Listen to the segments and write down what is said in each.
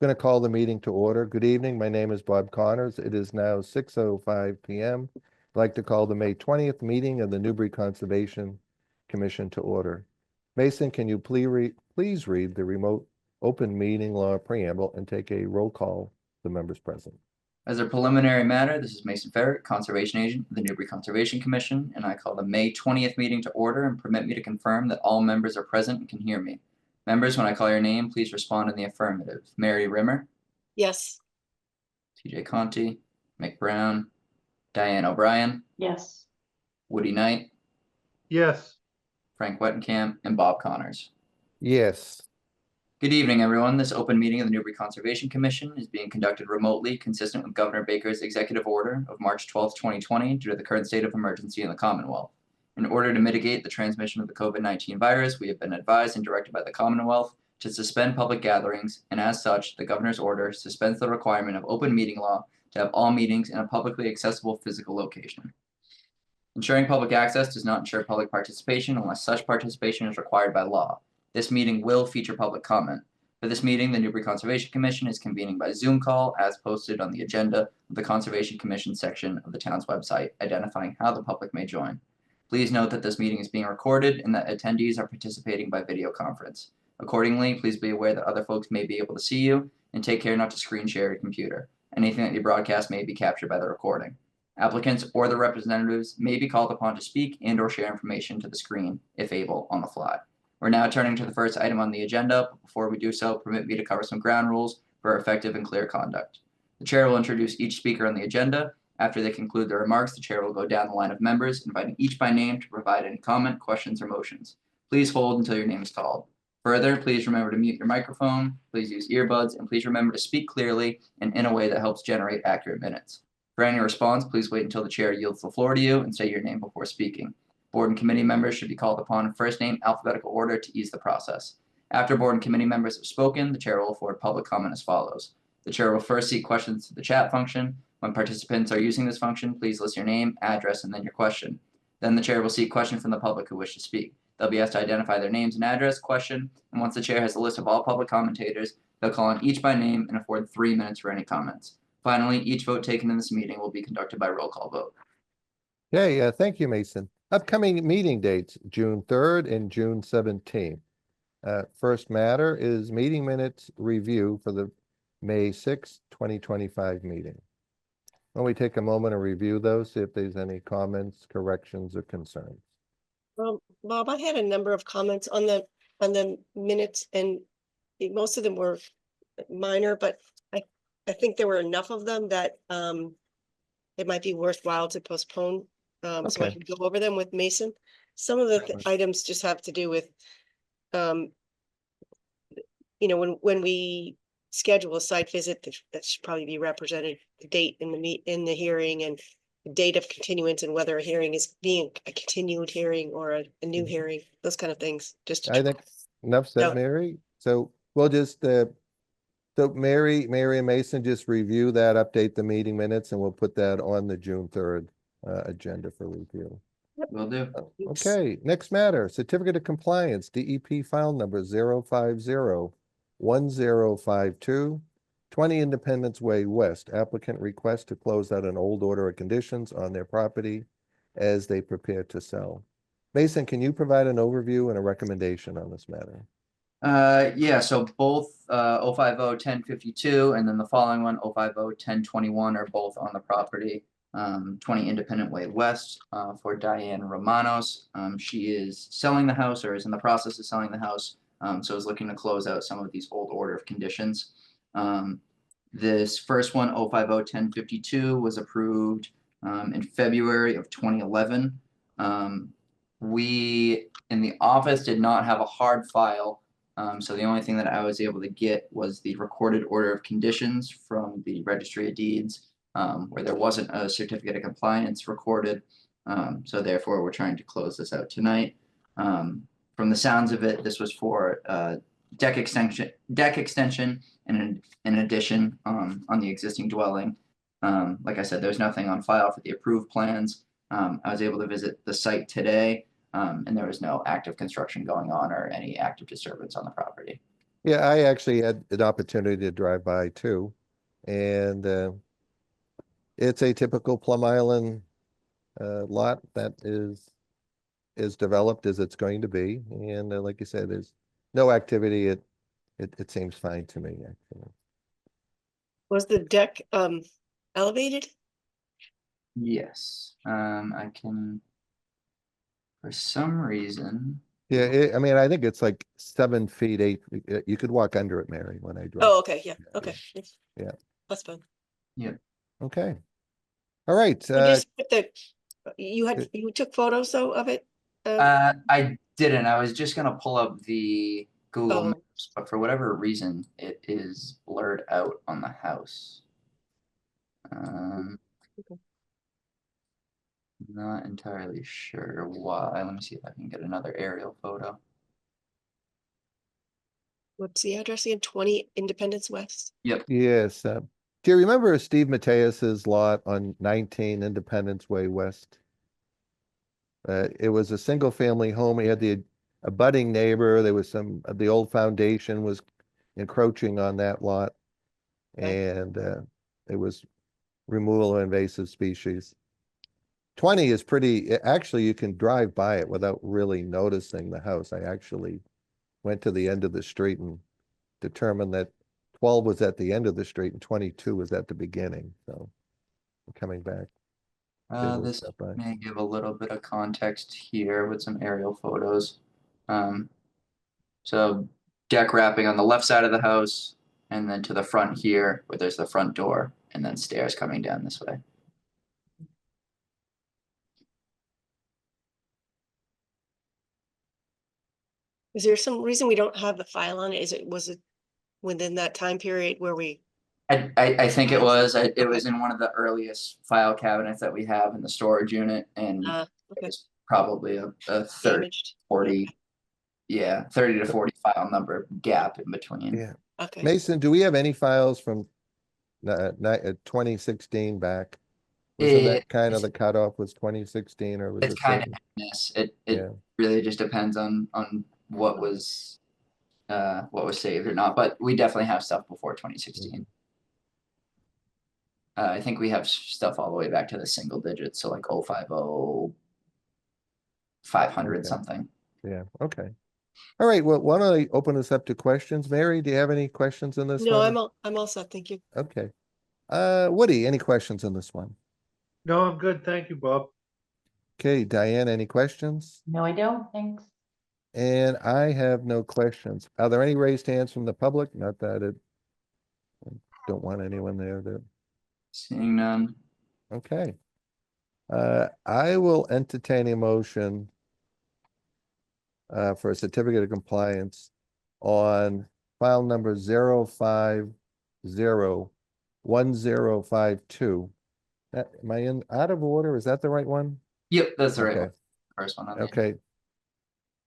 Going to call the meeting to order. Good evening. My name is Bob Connors. It is now 6:05 p.m. I'd like to call the May 20th meeting of the Newbury Conservation Commission to order. Mason, can you please read the remote open meeting law preamble and take a roll call, the members present? As a preliminary matter, this is Mason Ferret, Conservation Agent of the Newbury Conservation Commission, and I call the May 20th meeting to order and permit me to confirm that all members are present and can hear me. Members, when I call your name, please respond in the affirmative. Mary Rimmer, Yes. TJ Conti, Mick Brown, Diane O'Brien, Yes. Woody Knight, Yes. Frank Wettenkamp, and Bob Connors. Yes. Good evening, everyone. This open meeting of the Newbury Conservation Commission is being conducted remotely, consistent with Governor Baker's executive order of March 12, 2020, due to the current state of emergency in the Commonwealth. In order to mitigate the transmission of the COVID-19 virus, we have been advised and directed by the Commonwealth to suspend public gatherings, and as such, the Governor's order suspends the requirement of open meeting law to have all meetings in a publicly accessible physical location. Ensuring public access does not ensure public participation unless such participation is required by law. This meeting will feature public comment. For this meeting, the Newbury Conservation Commission is convening by Zoom call as posted on the agenda of the Conservation Commission section of the town's website, identifying how the public may join. Please note that this meeting is being recorded and that attendees are participating by video conference. Accordingly, please be aware that other folks may be able to see you, and take care not to screen share your computer. Anything that you broadcast may be captured by the recording. Applicants or their representatives may be called upon to speak and or share information to the screen, if able, on the fly. We're now turning to the first item on the agenda, but before we do so, permit me to cover some ground rules for effective and clear conduct. The chair will introduce each speaker on the agenda. After they conclude their remarks, the chair will go down the line of members, inviting each by name to provide any comment, questions, or motions. Please hold until your name is called. Further, please remember to mute your microphone, please use earbuds, and please remember to speak clearly and in a way that helps generate accurate minutes. For any response, please wait until the chair yields the floor to you and state your name before speaking. Board and committee members should be called upon in first name alphabetical order to ease the process. After board and committee members have spoken, the chair will afford public comment as follows. The chair will first seek questions through the chat function. When participants are using this function, please list your name, address, and then your question. Then the chair will seek questions from the public who wish to speak. They'll be asked to identify their names and address, question, and once the chair has a list of all public commentators, they'll call on each by name and afford 3 minutes for any comments. Finally, each vote taken in this meeting will be conducted by roll call vote. Okay, thank you, Mason. Upcoming meeting dates, June 3rd and June 17th. First matter is meeting minutes review for the May 6th, 2025 meeting. Why don't we take a moment and review those, see if there's any comments, corrections, or concerns? Bob, I had a number of comments on the minutes, and most of them were minor, but I think there were enough of them that it might be worthwhile to postpone. So I can go over them with Mason. Some of the items just have to do with, when we schedule a site visit, that should probably be represented, the date in the hearing and the date of continuance and whether a hearing is being a continued hearing or a new hearing, those kind of things. Just I think enough said, Mary. So we'll just, so Mary and Mason just review that, update the meeting minutes, and we'll put that on the June 3rd agenda for review. Will do. Okay, next matter, certificate of compliance, DEP file number 050-1052, 20 Independence Way West. Applicant request to close out an old order of conditions on their property as they prepare to sell. Mason, can you provide an overview and a recommendation on this matter? Yeah, so both 050-1052 and then the following one, 050-1021, are both on the property. 20 Independent Way West, for Diane Romanos. She is selling the house, or is in the process of selling the house, so is looking to close out some of these old order of conditions. This first one, 050-1052, was approved in February of 2011. We in the office did not have a hard file, so the only thing that I was able to get was the recorded order of conditions from the Registry of Deeds, where there wasn't a certificate of compliance recorded. So therefore we're trying to close this out tonight. From the sounds of it, this was for deck extension and an addition on the existing dwelling. Like I said, there's nothing on file for the approved plans. I was able to visit the site today, and there was no active construction going on or any active disturbance on the property. Yeah, I actually had an opportunity to drive by too. And it's a typical Plum Island lot that is developed as it's going to be. And like you said, there's no activity. It seems fine to me, actually. Was the deck elevated? Yes, I can, for some reason, Yeah, I mean, I think it's like 7 feet, 8. You could walk under it, Mary, when I drove. Oh, okay, yeah, okay. Yeah. That's fine. yeah, Okay. All right. You just put the, you took photos though of it? I didn't. I was just gonna pull up the Google Oh, Maps, but for whatever reason, it is blurred out on the house. Um, Okay. not entirely sure why. Let me see if I can get another aerial photo. What's the address again? 20 Independence West? Yep. Yes. Do you remember Steve Mateus's lot on 19 Independence Way West? It was a single family home. He had a budding neighbor. There was the old foundation was encroaching on that lot. Okay. And it was removal of invasive species. 20 is actually, you can drive by it without really noticing the house. I actually went to the end of the street and determined that 12 was at the end of the street and 22 was at the beginning. So coming back. able to This stop by. may give a little bit of context here with some aerial photos. So deck wrapping on the left side of the house, and then to the front here, where there's the front door, and then stairs coming down this way. Is there some reason we don't have the file on it? Was it within that time period where we, I think it was. It was in one of the earliest file cabinets that we have in the storage unit, and it okay, was probably a 30, damaged? 40, yeah, 30 to 40 file number gap in between. Yeah. Okay, Mason, do we have any files from 2016 back? Wasn't that kind of the cutoff was 2016 or was It's it kind of certain? this. It Yeah. really just depends on what was saved or not. But we definitely have stuff before 2016. I think we have stuff all the way back to the single digits, so like 050, 500 Okay. something. Yeah. Okay. All right. Well, why don't I open this up to questions? Mary, do you have any questions on this no, one? I'm all set, thank you. Okay. Woody, any questions on this one? No, I'm good. Thank you, Bob. Okay, Diane, any questions? No, I don't, thanks. And I have no questions. Are there any raised hands from the public? Not that I don't want anyone there to, Seeing none. okay. I will entertain a motion for a certificate of compliance on file number 0501052. Am I out of order? Is that the right one? Yep, that's the right Okay. one. First one on there. Okay.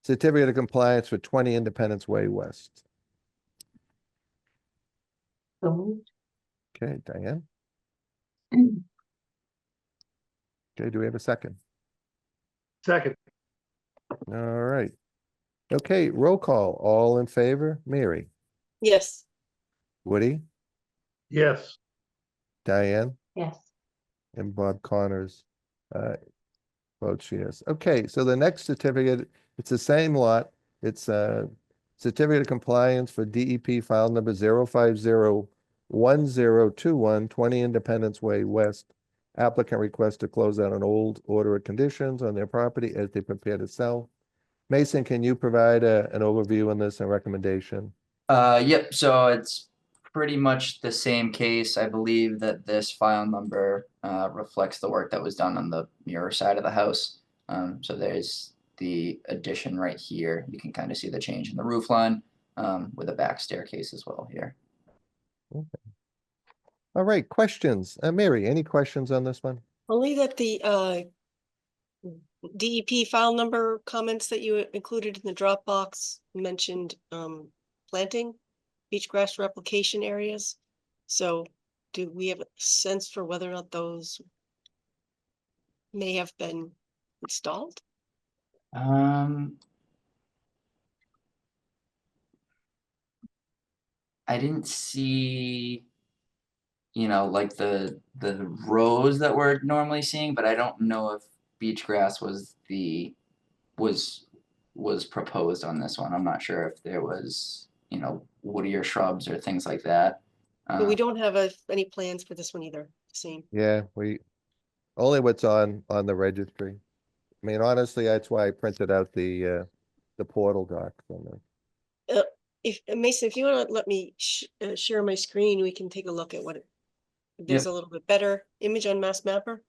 Certificate of compliance for 20 Independence Way West. So moved. Okay, Diane. Okay, do we have a second? Second, All right. Okay, roll call. All in favor? Mary, Yes, Woody, yes. Diane, Yes, and Bob Connors. Votes yes. Okay, so the next certificate, it's the same lot. It's a certificate of compliance for DEP file number 0501021, 20 Independence Way West. Applicant requests to close out an old order of conditions on their property as they prepare to sell. Mason, can you provide an overview on this and recommendation? Yep, so it's pretty much the same case. I believe that this file number reflects the work that was done on the mirror side of the house. So there's the addition right here. You can kind of see the change in the roof line with a back staircase as well here. All right, questions? Mary, any questions on this one? only that the DEP file number comments that you included in the Dropbox mentioned planting, beach grass replication areas. So do we have a sense for whether or not those may have been installed? I didn't see, like the rows that we're normally seeing, but I don't know if beach grass was was proposed on this one. I'm not sure if there was, woodier shrubs or things like that. But we Uh, don't have any plans for this one either, same. Yeah, only what's on the registry. I mean, honestly, that's why I printed out the portal doc from the. If Mason, if you wanna let me share my screen, we can take a look at if there's Yep. a little bit better image on Mass Mapper.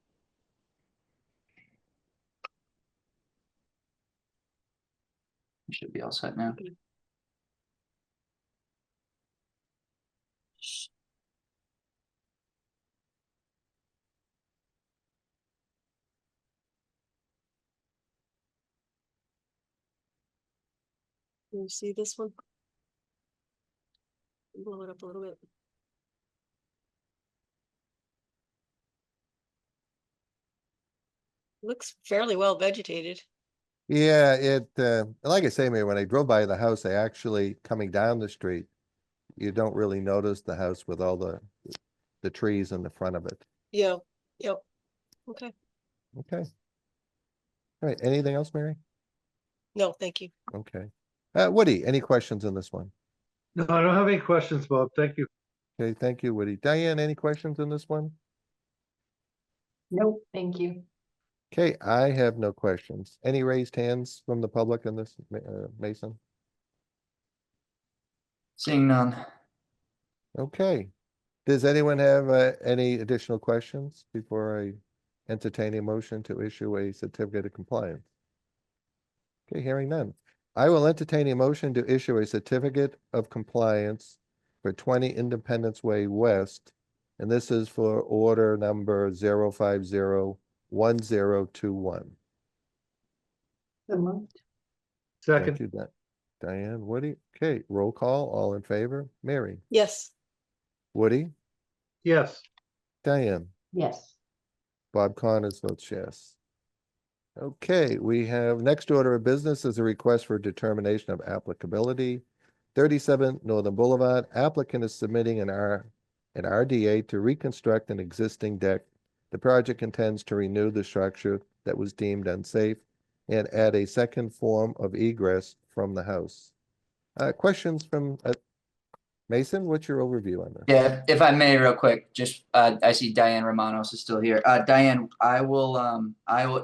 should be all set now. Can you see this one? Blow it up a little bit. Looks fairly well vegetated. Yeah, like I say, Mayor, when I drove by the house, I actually coming down the street, you don't really notice the house with all the trees in the front of it. Yeah, yep. Okay, Okay. All right, anything else, Mary? no, thank you. Okay. Woody, any questions on this one? No, I don't have any questions, Bob. Thank you. Okay, thank you, Woody. Diane, any questions on this one? Nope, thank you. Okay, I have no questions. Any raised hands from the public in this, Mason? Seeing none. Okay. Does anyone have any additional questions before I entertain a motion to issue a certificate of compliance? Okay, hearing none. I will entertain a motion to issue a certificate of compliance for 20 Independence Way West. And this is for order number 0501021. So moved. Thank Second, you, Diane. Woody. Okay, roll call. All in favor? Mary, Yes, Woody, yes. Diane, Yes. Bob Connors votes yes. Okay, we have next order of business is a request for determination of applicability. 37 Northern Boulevard, applicant is submitting an RDA to reconstruct an existing deck. The project intends to renew the structure that was deemed unsafe and add a second form of egress from the house. Questions from Mason? What's your overview on this? Yeah, if I may, real quick, just I see Diane Romanos is still here. Diane, I will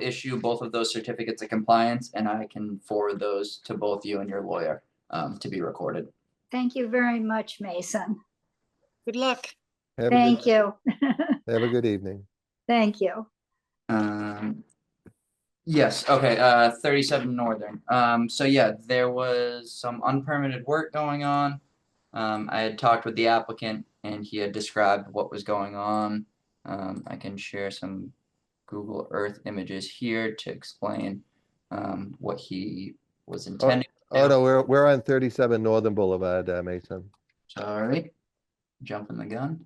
issue both of those certificates of compliance, and I can forward those to both you and your lawyer to be recorded. Thank you very much, Mason. good luck. Have Thank you. Have a good evening. Thank you. Yes, okay, 37 Northern. So yeah, there was some unpermitted work going on. I had talked with the applicant and he had described what was going on. I can share some Google Earth images here to explain what he was intending to Oh, do. no, we're on 37 Northern Boulevard, Mason. Sorry, jumping the gun.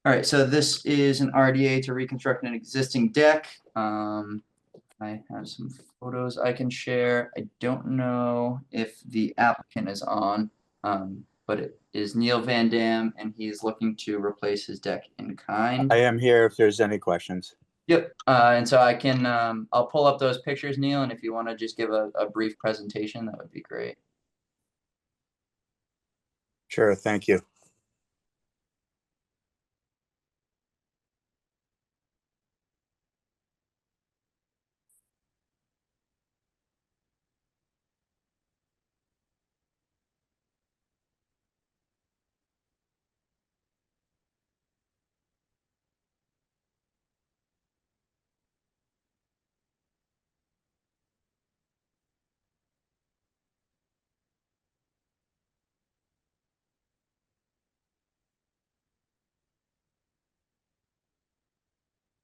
All right, so this is an RDA to reconstruct an existing deck. I have some photos I can share. I don't know if the applicant is on, but it is Neil Van Dam, and he's looking to replace his deck in kind. I am here if there's any questions. Yep, and so I can, I'll pull up those pictures, Neil, and if you want to just give a brief presentation, that would be great. Sure, thank you.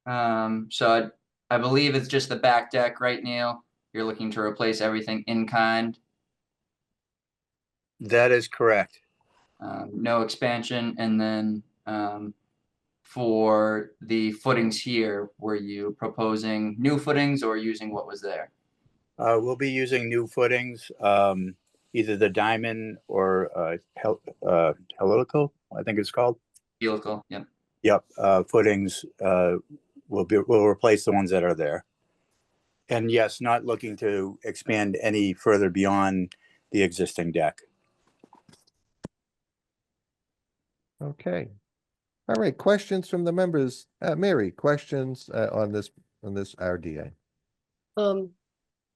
So I believe it's just the back deck, right, Neil? You're looking to replace everything in kind, That is correct. no expansion, and then for the footings here, were you proposing new footings or using what was there? We'll be using new footings. either the diamond or helical, I think it's called. Helical, yep. Yep, footings will replace the ones that are there. And yes, not looking to expand any further beyond the existing deck. Okay. All right, questions from the members? Mary, questions on this RDA?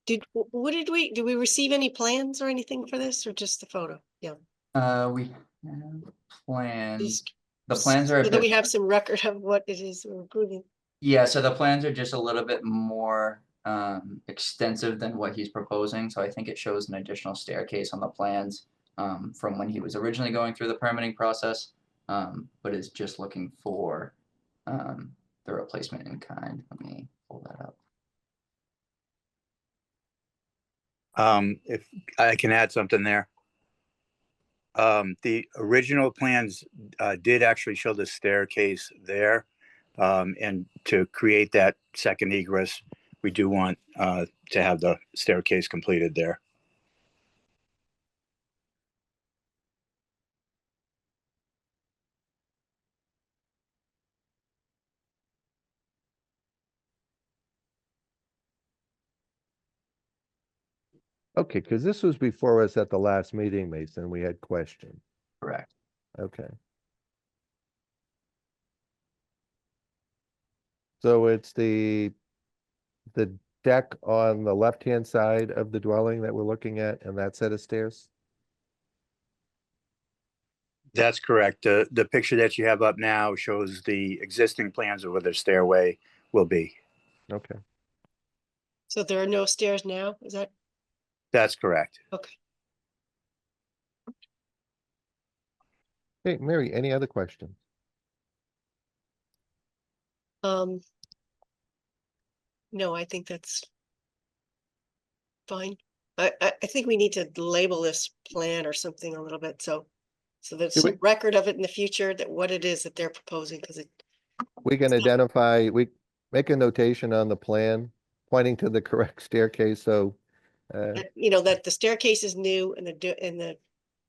Did we receive any plans or anything for this or just the photo? Yeah. We have plans. Just The plans are a so that we bit, have some record of what it is we're approving. yeah, so the plans are just a little bit more extensive than what he's proposing. So I think it shows an additional staircase on the plans from when he was originally going through the permitting process, but is just looking for the replacement in kind. Let me pull that up. If I can add something there. The original plans did actually show the staircase there. And to create that second egress, we do want to have the staircase completed there. Okay, because this was before us at the last meeting, Mason. We had questions. Correct. Okay. So it's the deck on the left-hand side of the dwelling that we're looking at and that set of stairs? That's correct. The picture that you have up now shows the existing plans of where the stairway will be. Okay. So there are no stairs now? Is that That's correct. okay? Hey, Mary, any other questions? No, I think that's fine. I think we need to label this plan or something a little bit, so there's Do we- some record of it in the future that what it is that they're proposing, because it, We can identify, we make a notation on the plan pointing to the correct staircase, so you know, that the staircase is new and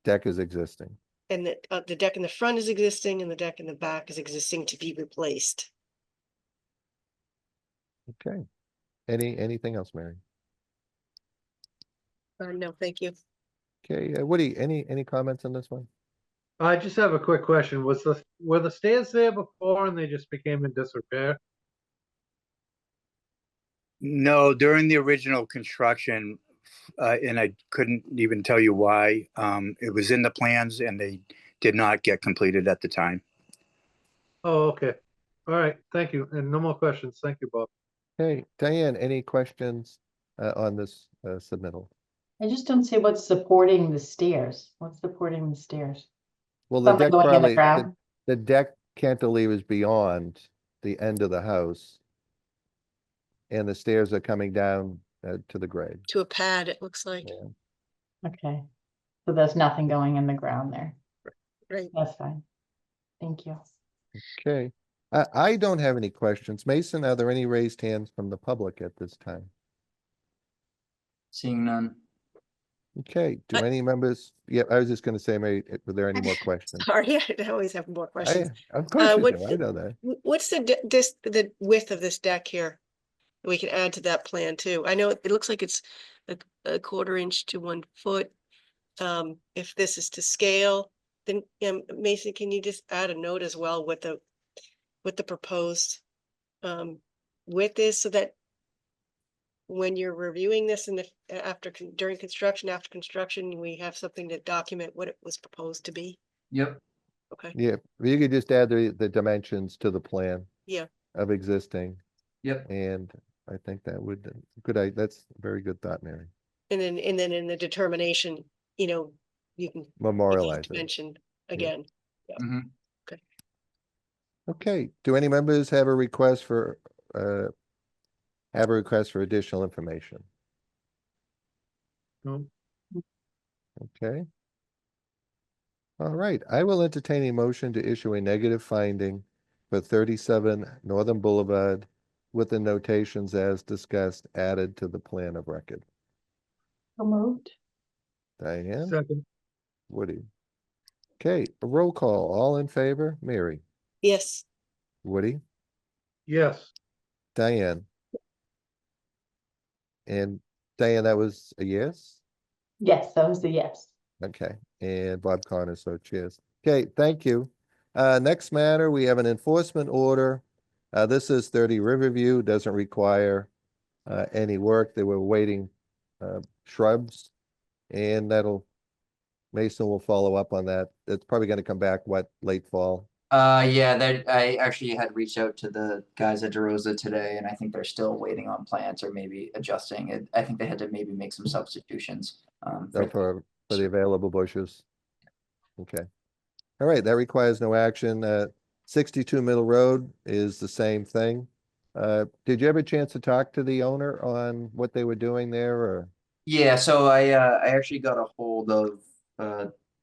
deck is existing. the deck in the front is existing and the deck in the back is existing to be replaced. Okay. Anything else, Mary? No, thank you. Okay, Woody, any comments on this one? I just have a quick question. Were the stairs there before and they just became in disrepair? No, during the original construction, and I couldn't even tell you why, it was in the plans and they did not get completed at the time. Oh, okay. All right, thank you. And no more questions. Thank you, Bob. Okay, Diane, any questions on this submittal? I just don't see what's supporting the stairs. What's supporting the stairs? Well, the Something deck going in the probably, ground? the deck cantilevers beyond the end of the house. And the stairs are coming down to the grade. To a pad, it looks like, Yeah. Okay. So there's nothing going in the ground there. right? That's fine. Thank you. Okay, I don't have any questions. Mason, are there any raised hands from the public at this time? Seeing none. Okay, do any members, yeah, I was just gonna say, Mary, were there any more questions? Sorry, I always have more questions. Of course you what- do, I know that. What's the width of this deck here? We can add to that plan too. I know it looks like it's a 1/4 inch to 1 foot. If this is to scale, then Mason, can you just add a note as well with the proposed width is, so that when you're reviewing this in during construction, after construction, we have something to document what it was proposed to be. Yep. Okay, Yeah, you could just add the dimensions to the plan. Yeah. Of existing, Yep. and I think that would, that's a very good thought, Mary. and then in the determination, you know, you can Memorialize it. mention again. Hmm. Okay, do any members have a request for additional information? No. Okay. All right, I will entertain a motion to issue a negative finding for 37 Northern Boulevard with the notations as discussed added to the plan of record. So moved. Diane, Second, Woody. Okay, a roll call, all in favor, Mary, Yes, Woody, yes. Diane. And Diane, that was a yes? Yes, that was a yes. Okay, and Bob Connor, so cheers. Okay, thank you. Next matter, we have an enforcement order. This is 30 Riverview, doesn't require any work. They were waiting shrubs, and Mason will follow up on that. It's probably gonna come back, what, late fall? Yeah, that I actually had reached out to the guys at DeRosa today, and I think they're still waiting on plans or maybe adjusting it. I think they had to maybe make some substitutions. No, for the available bushes. Okay. All right, that requires no action. 62 Middle Road is the same thing. Did you have a chance to talk to the owner on what they were doing there, or? Yeah, so I actually got a hold of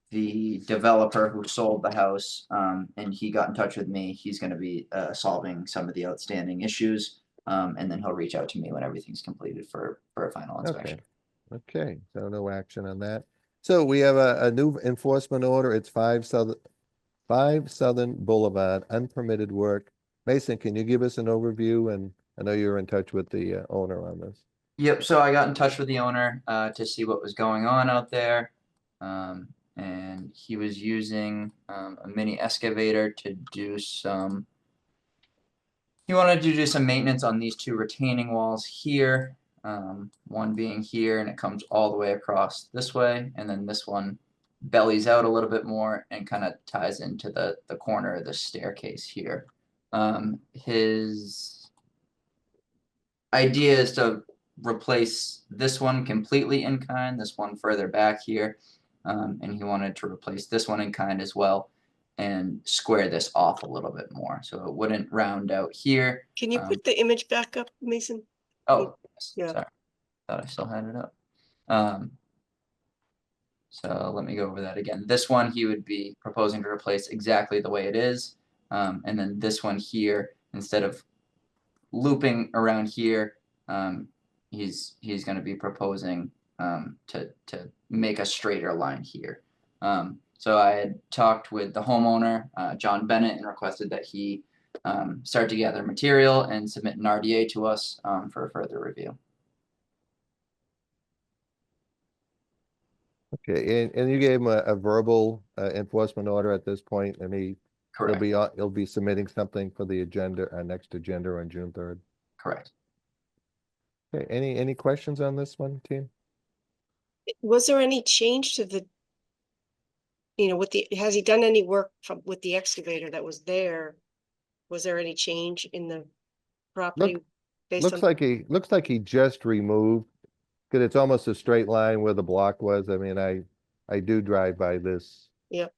the developer who sold the house, and he got in touch with me. He's going to be solving some of the outstanding issues, and then he'll reach out to me when everything's completed for a final inspection. Okay, so no action on that. So we have a new enforcement order. It's 5 Southern Boulevard, unpermitted work. Mason, can you give us an overview? And I know you're in touch with the owner on this. Yep, so I got in touch with the owner to see what was going on out there. And he was using a mini excavator to do some. He wanted to do some maintenance on these two retaining walls here. One being here, and it comes all the way across this way, and then this one bellies out a little bit more and kind of ties into the corner of the staircase here. His idea is to replace this one completely in kind, this one further back here, and he wanted to replace this one in kind as well and square this off a little bit more so it wouldn't round out here. can you put the image back up, Mason? Oh, yes, Yeah. sorry, thought I still had it up. So let me go over that again. This one he would be proposing to replace exactly the way it is, and then this one here, instead of looping around here, he's going to be proposing to make a straighter line here. So I had talked with the homeowner, John Bennett, and requested that he start to gather material and submit an RDA to us for further review. Okay, and you gave him a verbal enforcement order at this point, and he'll Correct. he'll be submitting something for the agenda, our next agenda on June 3rd. Correct. Okay, any questions on this one, team? Was there any change to the, has he done any work with the excavator that was there? Was there any change in the property? based Looks on? like he just removed, because it's almost a straight line where the block was. I mean, I do drive by this. Yep.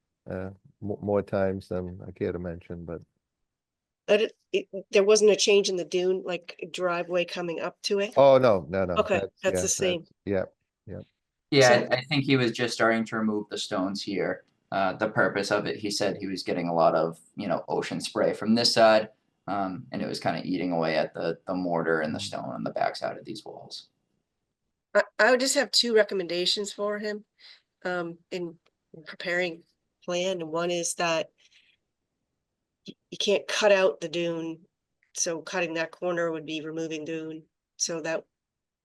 More times than I care to mention, but There wasn't a change in the dune, like a driveway coming up to it? oh, no. Okay, that's yeah, the same. Yeah, Yeah, So- I think he was just starting to remove the stones here. The purpose of it, he said he was getting a lot of, ocean spray from this side, and it was kind of eating away at the mortar and the stone on the backside of these walls. I would just have two recommendations for him in preparing plan. And one is that you can't cut out the dune. So cutting that corner would be removing dune. So that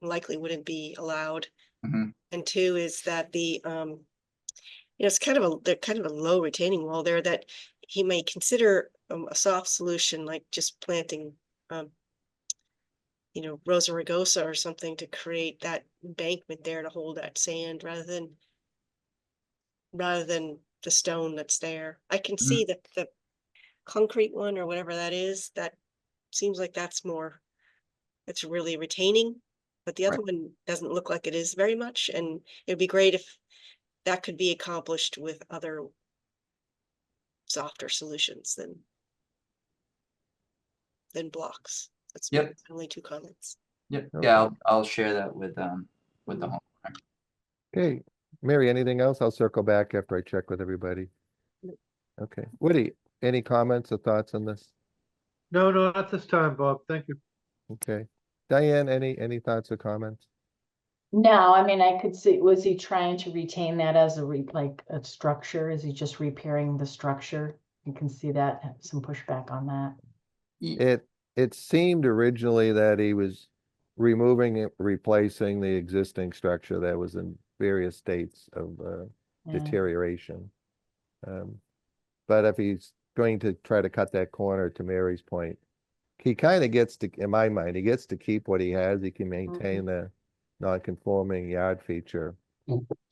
likely wouldn't be allowed. Mhm. And two is that it's kind of a low retaining wall there that he may consider a soft solution, like just planting Rosa rugosa or something to create that embankment there to hold that sand rather than the stone that's there. I can see that the concrete one or whatever that is, that seems like it's really retaining, but the other one doesn't look like it is very much. And it'd be great if that could be accomplished with other softer solutions than blocks. That's Yep. only two comments. Yep. Okay. Yeah, I'll share that with the homeowner. okay. Mary, anything else? I'll circle back after I check with everybody. No. Okay, Woody, any comments or thoughts on this? No, not this time, Bob. Thank you. Okay, Diane, any thoughts or comments? No, I mean, I could see, was he trying to retain that as like a structure? Is he just repairing the structure? You can see that, some pushback on that. It seemed originally that he was removing it, replacing the existing structure that was in various states of Yeah. deterioration. But if he's going to try to cut that corner, to Mary's point, he kind of gets to, in my mind, he gets to keep what he has. He can maintain the non-conforming yard feature,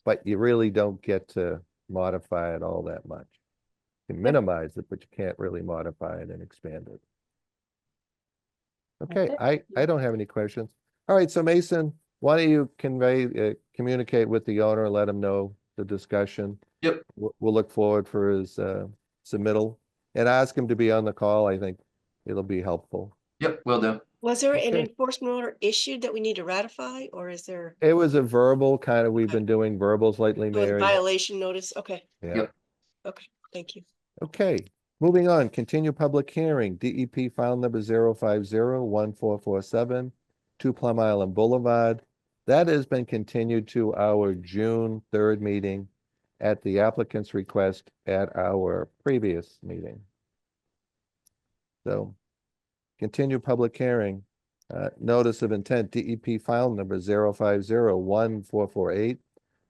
but you really don't get to modify it all that much. You can minimize it, but you can't really modify it and expand it. Okay, it. I don't have any questions. All right, so Mason, why don't you communicate with the owner, let him know the discussion. Yep. We'll look forward for his submittal and ask him to be on the call. I think it'll be helpful. Yep, will do. Was there an Okay. enforcement order issued that we need to ratify, or is there It was a verbal kind of, we've Okay. been doing verbals lately, it was a Mary. violation notice? Okay, Yeah. Yep. okay, thank you. Okay, moving on, continue public hearing, DEP file number 0501447, 2 Plum Island Boulevard. That has been continued to our June 3rd meeting at the applicant's request at our previous meeting. So, continue public hearing, notice of intent, DEP file number 0501448,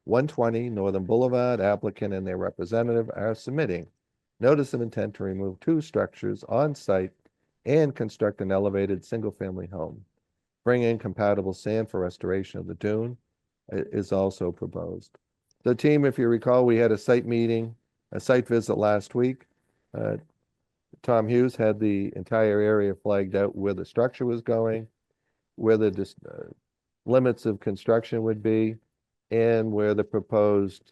120 Northern Boulevard, applicant and their representative are submitting notice of intent to remove 2 structures on site and construct an elevated single-family home. Bring in compatible sand for restoration of the dune is also proposed. The team, if you recall, we had a site meeting, a site visit last week. Tom Hughes had the entire area flagged out where the structure was going, where the limits of construction would be, and where the proposed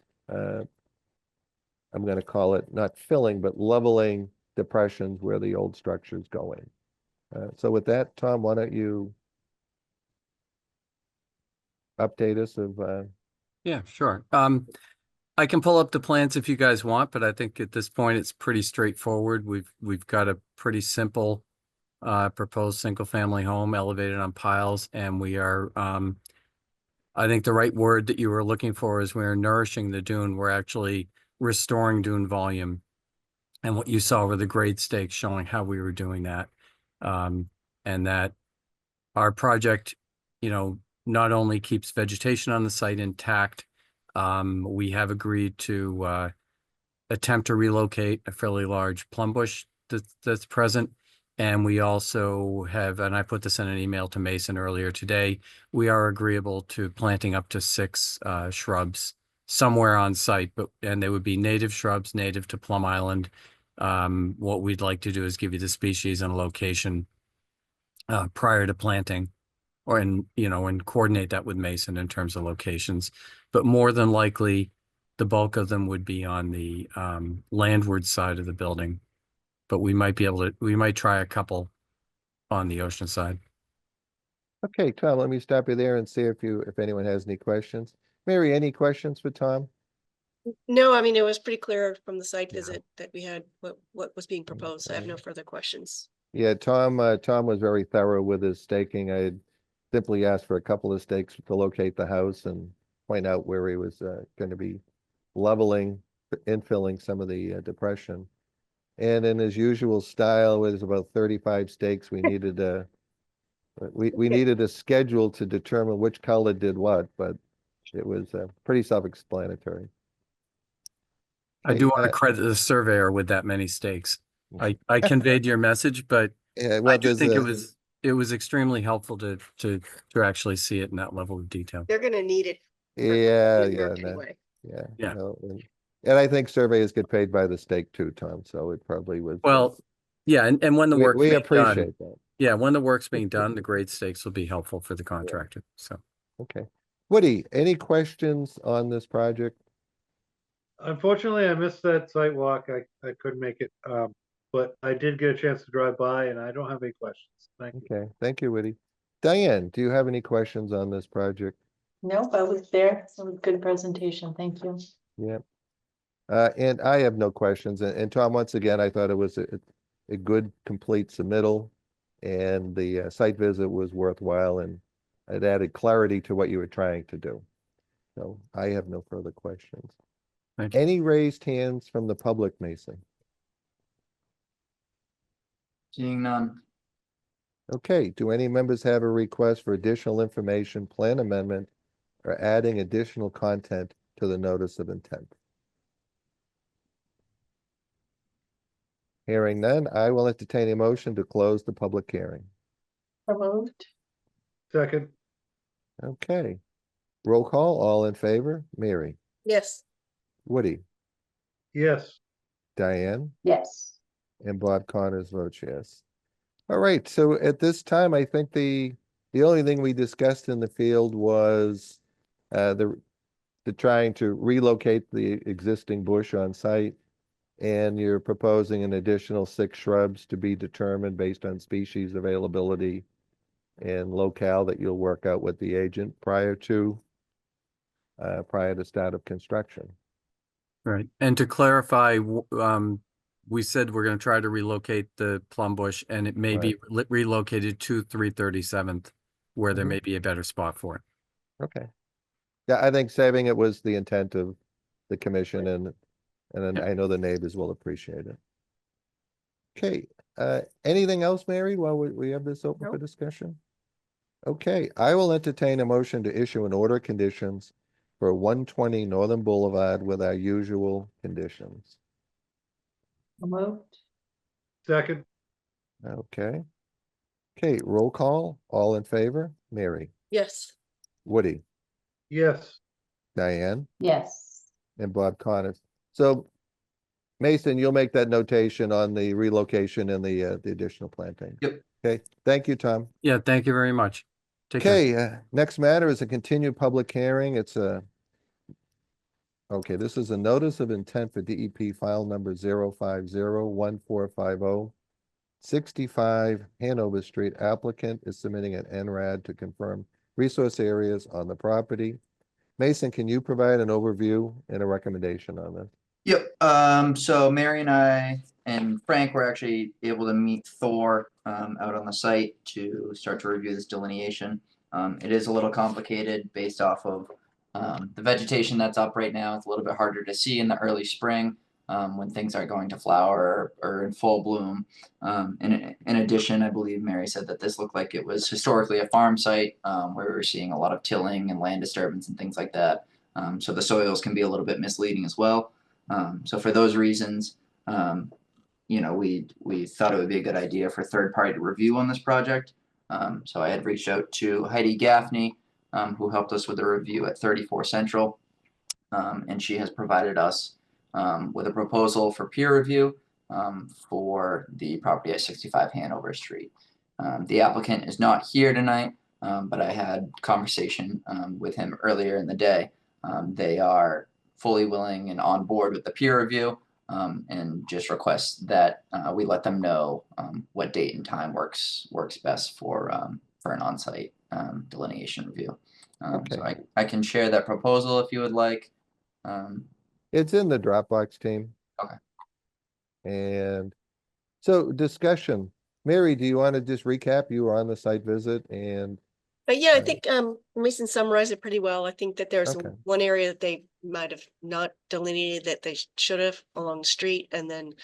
I'm going to call it not filling, but leveling depressions where the old structure is going. So with that, Tom, why don't you update us of, Yeah, sure. I can pull up the plans if you guys want, but I think at this point it's pretty straightforward. We've got a pretty simple proposed single-family home elevated on piles, and we are I think the right word that you were looking for is we're nourishing the dune. We're actually restoring dune volume. And what you saw were the grade stakes showing how we were doing that. And that our project, not only keeps vegetation on the site intact, we have agreed to attempt to relocate a fairly large plum bush that's present. And we also have, and I put this in an email to Mason earlier today, we are agreeable to planting up to 6 shrubs somewhere on site, and they would be native shrubs, native to Plum Island. What we'd like to do is give you the species and location prior to planting, and coordinate that with Mason in terms of locations. But more than likely, the bulk of them would be on the landward side of the building. But we might try a couple on the ocean side. okay, Tom, let me stop you there and see if anyone has any questions. Mary, any questions for Tom? No, I mean, it was pretty clear from the site Yeah. visit that we had what was being proposed. So I have no further questions. Yeah, Tom was very thorough with his staking. I had simply asked for a couple of stakes to locate the house and point out where he was going to be leveling, infilling some of the depression. And in his usual style, it was about 35 stakes. We needed we needed a schedule to determine which color did what, but it was pretty self-explanatory. I do want Okay, to credit the surveyor with that many stakes. I conveyed your message, but yeah, I well, do there's think a- it was extremely helpful to actually see it in that level of detail. They're gonna need it. for yeah, good yeah, work no, anyway. yeah. Yeah. no, and I think surveyors get paid by the stake too, Tom, so it probably was. Well, yeah, and when the work's we being done, appreciate that. yeah, when the work's being done, the grade stakes will be helpful for the contractor. So Okay. Woody, any questions on this project? Unfortunately, I missed that site walk. I couldn't make it. But I did get a chance to drive by and I don't have any questions. Thank you. Okay, thank you, Woody. Diane, do you have any questions on this project? Nope, I was there. It was a good presentation. Thank you. Yeah. And I have no questions. And Tom, once again, I thought it was a good, complete submittal. And the site visit was worthwhile. And it added clarity to what you were trying to do. So I have no further questions. Thank you. Any raised hands from the public, Mason? Seeing none. Okay, do any members have a request for additional information, plan amendment, or adding additional content to the notice of intent? Hearing none, I will entertain a motion to close the public hearing. So moved. Second, Okay. Roll call, all in favor? Mary, Yes, Woody, yes, Diane, Yes. and Bob Connors votes yes. All right, so at this time, I think the only thing we discussed in the field was the trying to relocate the existing bush on site. And you're proposing an additional 6 shrubs to be determined based on species availability and locale that you'll work out with the agent prior to start of construction. Right. And to clarify, we said we're going to try to relocate the plum bush, and it may be relocated to 337th, where there Mhm. may be a better spot for it. Okay. Yeah, I think saving it was the intent of the commission, and then Yep. I know the neighbors will appreciate it. Okay, anything else, Mary, while we have this open for Nope. discussion? Okay, I will entertain a motion to issue an order of conditions for 120 Northern Boulevard with our usual conditions. So moved. second, Okay. Okay, roll call, all in favor? Mary, yes, Woody, yes, Diane, Yes. and Bob Connors. So Mason, you'll make that notation on the relocation and the additional planting. Yep. Okay, thank you, Tom. Yeah, thank you very much. Take care. Okay, next matter is a continued public hearing. It's okay, this is a notice of intent for DEP file number 0501450. 65 Hanover Street. Applicant is submitting an NRAD to confirm resource areas on the property. Mason, can you provide an overview and a recommendation on this? Yep. So Mary and I and Frank were actually able to meet Thor out on the site to start to review this delineation. It is a little complicated based off of the vegetation that's up right now. It's a little bit harder to see in the early spring when things are going to flower or in full bloom. In addition, I believe Mary said that this looked like it was historically a farm site where we were seeing a lot of tilling and land disturbance and things like that. So the soils can be a little bit misleading as well. So for those reasons, we thought it would be a good idea for third party to review on this project. So I had reached out to Heidi Gaffney, who helped us with the review at 34 Central, and she has provided us with a proposal for peer review for the property at 65 Hanover Street. The applicant is not here tonight, but I had conversation with him earlier in the day. They are fully willing and on board with the peer review, and just request that we let them know what date and time works best for an on-site delineation review. So I can share that proposal if you would like. It's in the Dropbox team. Okay. And so discussion. Mary, do you want to just recap? You were on the site visit and yeah, I think Mason summarized it pretty well. I think that there's Okay. one area that they might have not delineated that they should have along the street, and then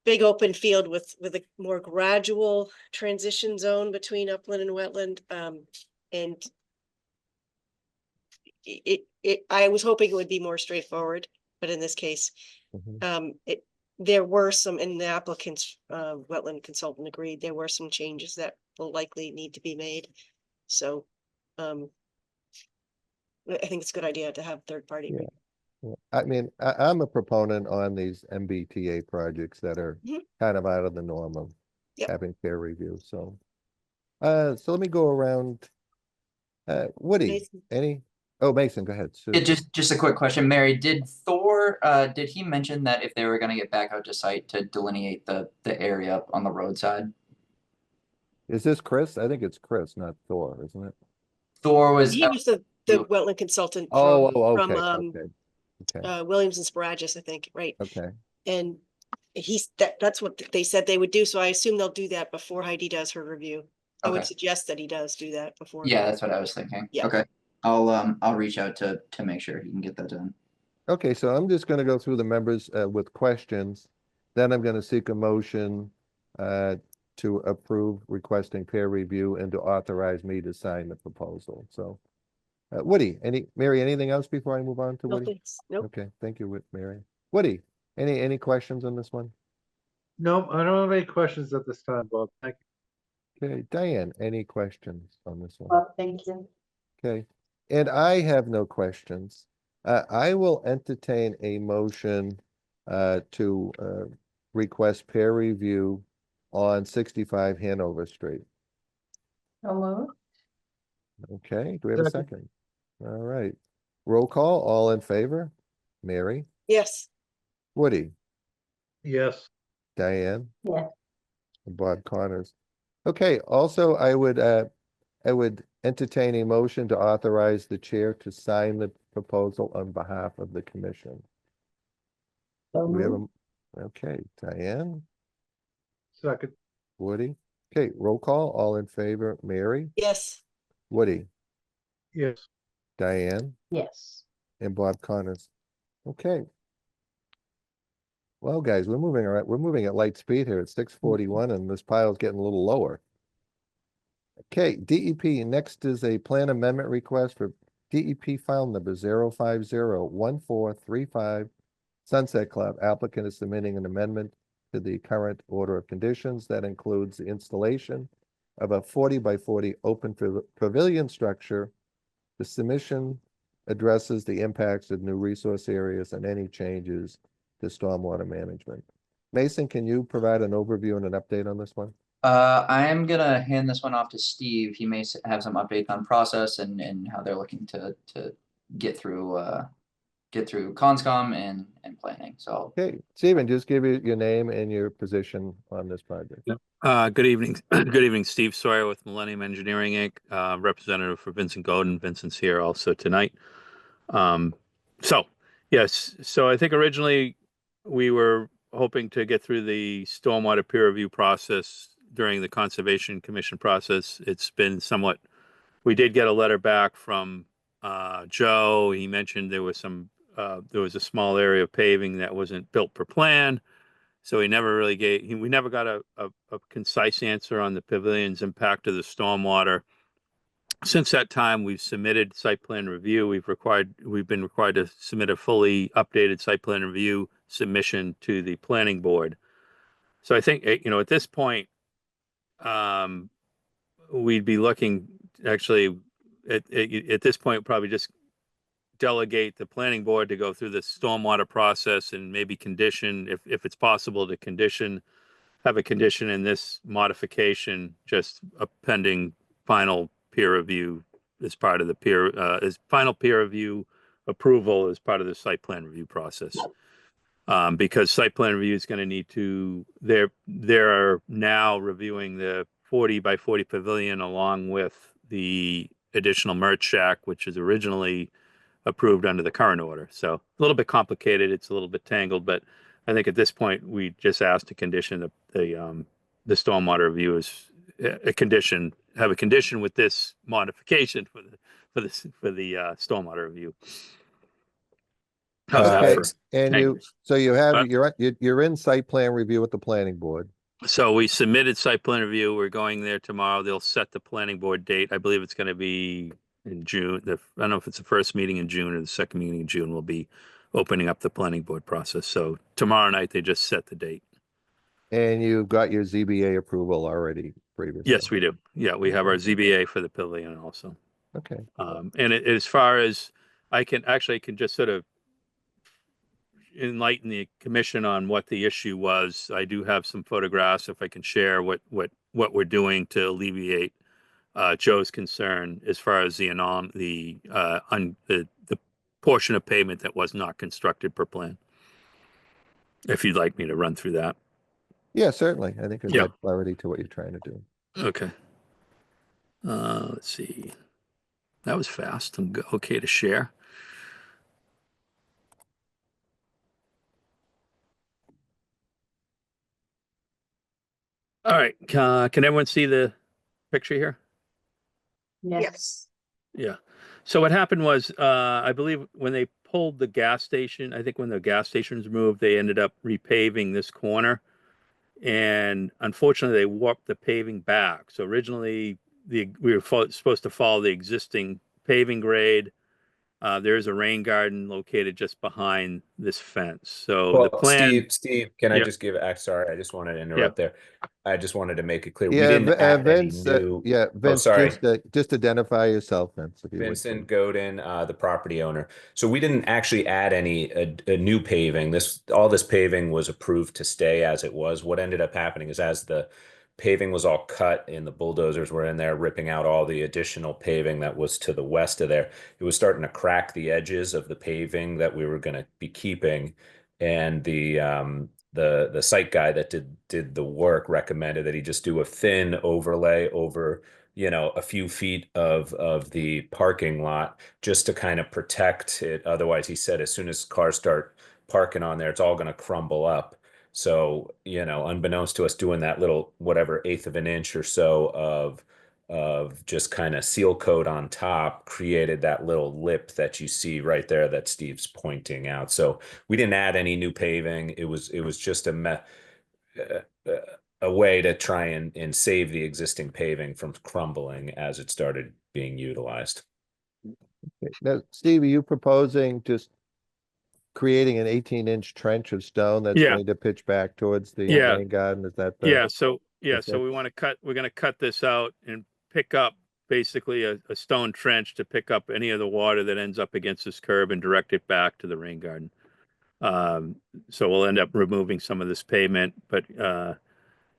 big open field with a more gradual transition zone between upland and wetland. And I was hoping it would be more straightforward, but in this case, Mhm. there were some, and the applicant's wetland consultant agreed, there were some changes that will likely need to be made. So I think it's a good idea to have third party. Yeah. Yeah. I mean, I'm a proponent on these MBTA projects that are Mhm. kind of out of the norm of Yep. having peer review. So let me go around. Woody, Mason. Mason, go ahead. Yeah, just a quick question, Mary. Did Thor did he mention that if they were going to get back out to site to delineate the area on the roadside? Is this Chris? I think it's Chris, not Thor, isn't it? Thor was He was the wetland consultant Oh, from okay. Okay. Williams and Sparagus, I think, right? Okay. And that's what they said they would do. So I assume they'll do that before Heidi does her review. I would Okay. suggest that he does do that before. Yeah, that's what I was thinking. Yeah. Okay. I'll reach out to make sure he can get that done. Okay, so I'm just gonna go through the members with questions. Then I'm gonna seek a motion to approve requesting peer review and to authorize me to sign the proposal. So Woody, Mary, anything else before I move on to No, Woody? thanks. Nope. Okay, thank you, Mary. Woody, any questions on this one? No, I don't have any questions at this time, Bob. Thank you. Okay, Diane, any questions on this one? Well, thank you. Okay, and I have no questions. I will entertain a motion to request peer review on 65 Hanover Street. So moved. Okay, do we have a Second. second? All right, roll call, all in favor? Mary, Yes, Woody, Yes, Diane, Yeah, and Bob Connors. Okay, also, I would entertain a motion to authorize the chair to sign the proposal on behalf of the commission. so Do we have moved. okay, Diane, second, Woody. Okay, roll call, all in favor, Mary, yes. Woody, yes. Diane, Yes. and Bob Connors. Okay. Well, guys, we're moving all right. We're moving at light speed here. It's 6:41 and this pile's getting a little lower. Okay, DEP, next is a plan amendment request for DEP file number 0501435 Sunset Club. Applicant is submitting an amendment to the current order of conditions that includes the installation of a 40 by 40 open pavilion structure. The submission addresses the impacts of new resource areas and any changes to stormwater management. Mason, can you provide an overview and an update on this one? I am gonna hand this one off to Steve. He may have some updates on process and how they're looking to get through Conscom and planning. So Okay, Stephen, just give your name and your position on this project. Yep. Good evening. Good evening, Steve Sawyer with Millennium Engineering Inc., representative for Vincent Godin. Vincent's here also tonight. Yes, so I think originally we were hoping to get through the stormwater peer review process during the Conservation Commission process. It's been somewhat, we did get a letter back from Joe. He mentioned there was a small area of paving that wasn't built per plan. So he never really we never got a concise answer on the pavilion's impact to the stormwater. Since that time, we've submitted site plan review. We've been required to submit a fully updated site plan review submission to the planning board. So I think, at this point, we'd be looking actually at this point, probably just delegate the planning board to go through the stormwater process and maybe condition, if it's possible to have a condition in this modification, just a pending final peer review as part of the final peer review approval as part of the site plan review process. Because site plan review is going to need to, they're now reviewing the 40 by 40 pavilion along with the additional merch shack, which is originally approved under the current order. So a little bit complicated. It's a little bit tangled, but I think at this point, we just asked to condition the stormwater review as a condition, have a condition with this modification for the stormwater review. How's that Okay, for? and so you're in site plan review with the planning board. So we submitted site plan review. We're going there tomorrow. They'll set the planning board date. I believe it's going to be in June. I don't know if it's the first meeting in June or the second meeting in June. We'll be opening up the planning board process. So tomorrow night, they just set the date. And you've got your ZBA approval already previously? Yes, we do. Yeah, we have our ZBA for the pavilion also. Okay, And as far as I can just sort of enlighten the commission on what the issue was. I do have some photographs if I can share what we're doing to alleviate Joe's concern as far as the portion of pavement that was not constructed per plan. If you'd like me to run through that. yeah, certainly. I think it'll Yeah. add clarity to what you're trying to do. Okay. Let's see. That was fast. I'm okay to share. All right. Can everyone see the picture here? Yes. Yeah. So what happened was, I believe when they pulled the gas station, I think when the gas stations moved, they ended up repaving this corner. And unfortunately, they warped the paving back. So originally, we were supposed to follow the existing paving grade. There's a rain garden located just behind this fence. So the Well, plan, Steve, can I yeah, just give, sorry, I just wanted to yeah, interrupt there. I just wanted to make it clear, we Yeah, didn't add any Vince, new, yeah, oh, Vince, sorry. just identify yourself, Vince, if you would. Vincent please. Godin, the property owner. So we didn't actually add any a new paving. All this paving was approved to stay as it was. What ended up happening is as the paving was all cut and the bulldozers were in there ripping out all the additional paving that was to the west of there, it was starting to crack the edges of the paving that we were going to be keeping. And the site guy that did the work recommended that he just do a thin overlay over a few feet of the parking lot just to kind of protect it. Otherwise, he said, as soon as cars start parking on there, it's all going to crumble up. So, unbeknownst to us, doing that little whatever eighth of an inch or so of just kind of seal coat on top created that little lip that you see right there that Steve's pointing out. So we didn't add any new paving. It was just a way to try and save the existing paving from crumbling as it started being utilized. Okay. Now, Steve, are you proposing just creating an 18-inch trench of stone that's yeah, going to pitch back towards the yeah, rain garden? Is that the? yeah. So yeah, is so that- we're going to cut this out and pick up basically a stone trench to pick up any of the water that ends up against this curb and direct it back to the rain garden. So we'll end up removing some of this pavement, but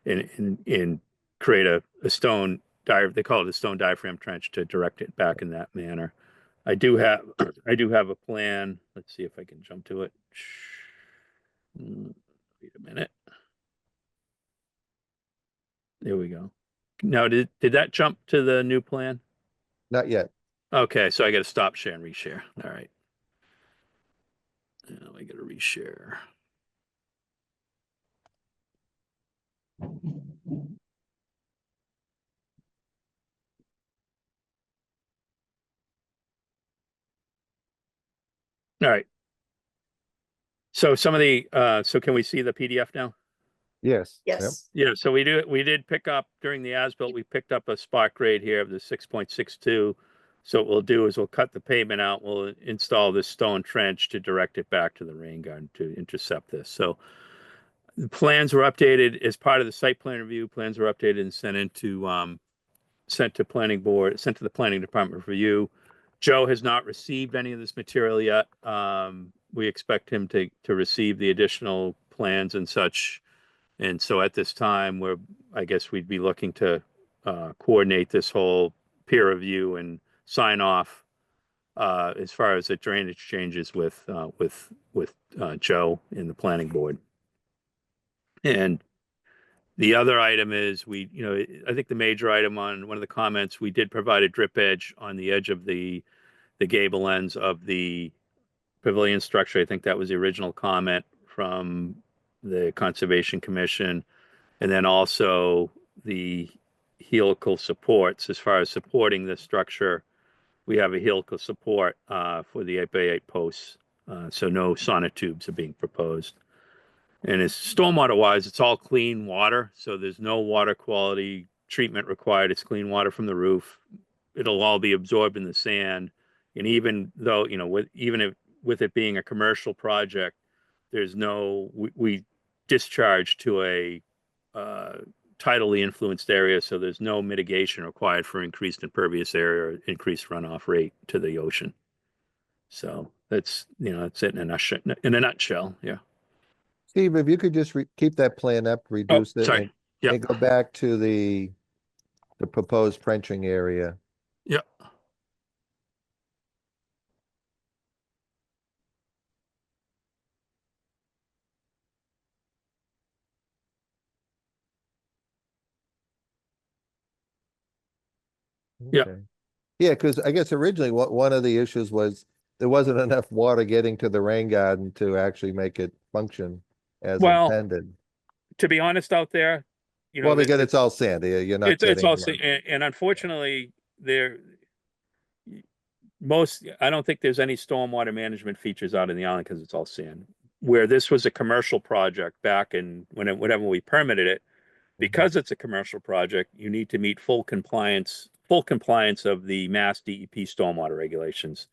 and create a stone they call it a stone diaphragm trench to direct it back in that manner. I do have a plan. Let's see if I can jump to it. Wait a minute. There we go. Now, did that jump to the new plan? Not yet. Okay, so I got to stop share and reshare. All right. Now I got to reshare. All right. So some of the so can we see the PDF now? Yes. Yep. Yes. Yeah, so we did pick up during the as-built, we picked up a spot grade here of the 6.62. So what we'll do is we'll cut the pavement out, we'll install this stone trench to direct it back to the rain garden to intercept this. So the plans were updated as part of the site plan review. Plans were updated and sent to planning board, sent to the planning department for review. Joe has not received any of this material yet. We expect him to receive the additional plans and such. And so at this time, I guess we'd be looking to coordinate this whole peer review and sign off as far as the drainage changes with Joe in the planning board. And the other item is I think the major item on one of the comments, we did provide a drip edge on the edge of the gable ends of the pavilion structure. I think that was the original comment from the Conservation Commission. And then also the helical supports, as far as supporting the structure, we have a helical support for the 8x8 posts. So no sonotubes are being proposed. And as stormwater wise, it's all clean water. So there's no water quality treatment required. It's clean water from the roof. It'll all be absorbed in the sand. And even though, with it being a commercial project, there's we discharge to a tidally influenced area. So there's no mitigation required for increased impervious area or increased runoff rate to the ocean. So that's it in a nutshell. Yeah. Steve, if you could just keep that plan up, reduce it, sorry. Yep. and go back to the proposed trenching area. Yeah. Yeah. Okay. Yeah, because I guess originally one of the issues was there wasn't enough water getting to the rain garden to actually make it function as Well, intended. to be honest out there, you know, Well, because it's all sand, you're not it's getting. also, and unfortunately, I don't think there's any stormwater management features out in the island because it's all sand. Where this was a commercial project back in whenever we permitted it, because it's a commercial project, you need to meet full compliance of the Mass DEP stormwater regulations.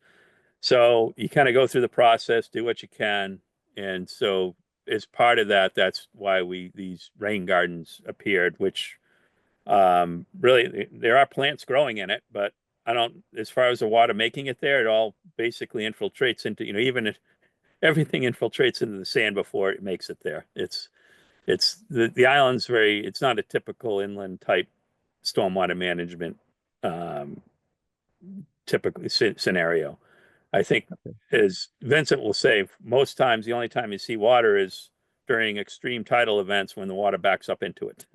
So you kind of go through the process, do what you can, and so as part of that, that's why these rain gardens appeared, which really there are plants growing in it, but as far as the water making it there, it all basically infiltrates into, even if everything infiltrates into the sand before it makes it there. It's the island's it's not a typical inland type stormwater management typically scenario. I think, as Vincent will say, most times the only time you see water is during extreme tidal events when the water backs up into it.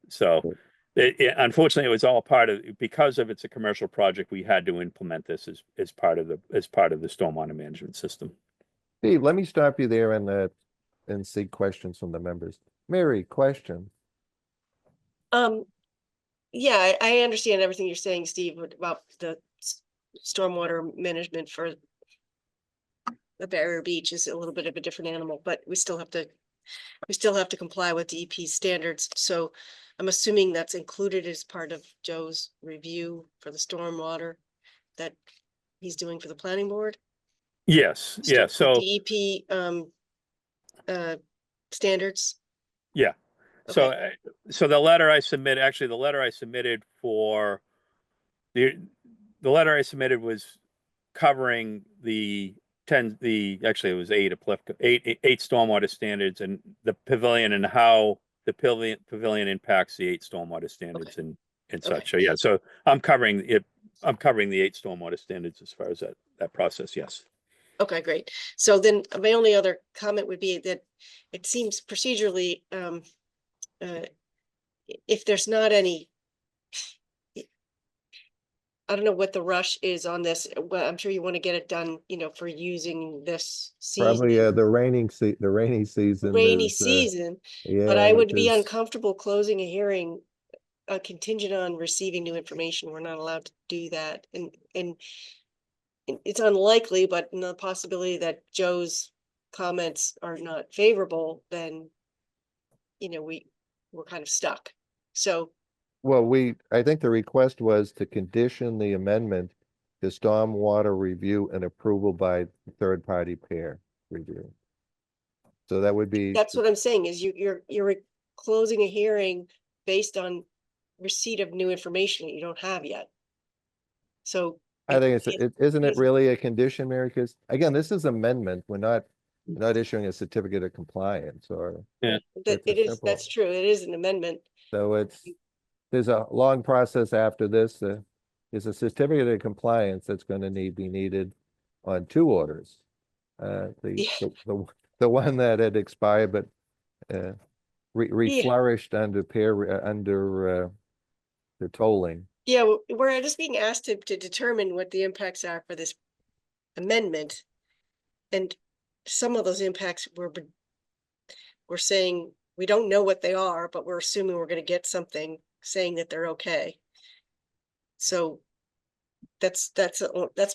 So unfortunately, it was all because it's a commercial project, we had to implement this as part of the stormwater management system. Steve, let me stop you there and see questions from the members. Mary, question. Yeah, I understand everything you're saying, Steve, about the stormwater management for the Barrier Beach is a little bit of a different animal, but we still have to comply with DEP standards. So I'm assuming that's included as part of Joe's review for the stormwater that he's doing for the planning board. Yes. Yeah. So DEP standards. Yeah. So the letter I submitted for the letter I submitted was covering actually it was eight stormwater standards and the pavilion and how the pavilion impacts the 8 stormwater standards and such. So yeah, so I'm covering it. I'm covering the 8 stormwater standards as far as that process. Yes. Okay, great. So then my only other comment would be that it seems procedurally, if there's not any, I don't know what the rush is on this. Well, I'm sure you want to get it done, for using this season. Probably the rainy season. Rainy is, season, yeah, but I would be is- uncomfortable closing a hearing contingent on receiving new information. We're not allowed to do that. And it's unlikely, but in the possibility that Joe's comments are not favorable, then, we're kind of stuck. So, Well, I think the request was to condition the amendment to stormwater review and approval by third-party peer review. So that would be. that's what I'm saying is you're closing a hearing based on receipt of new information that you don't have yet. So I think isn't it really a condition, Mary? Because again, this is amendment. We're not issuing a certificate of compliance or. Yeah. That's true. It is an amendment. So there's a long process after this. There's a certificate of compliance that's going to be needed on 2 orders. The one that had expired but reflourished under the tolling. Yeah, we're just being asked to determine what the impacts are for this amendment. And some of those impacts we're saying we don't know what they are, but we're assuming we're going to get something saying that they're okay. So that's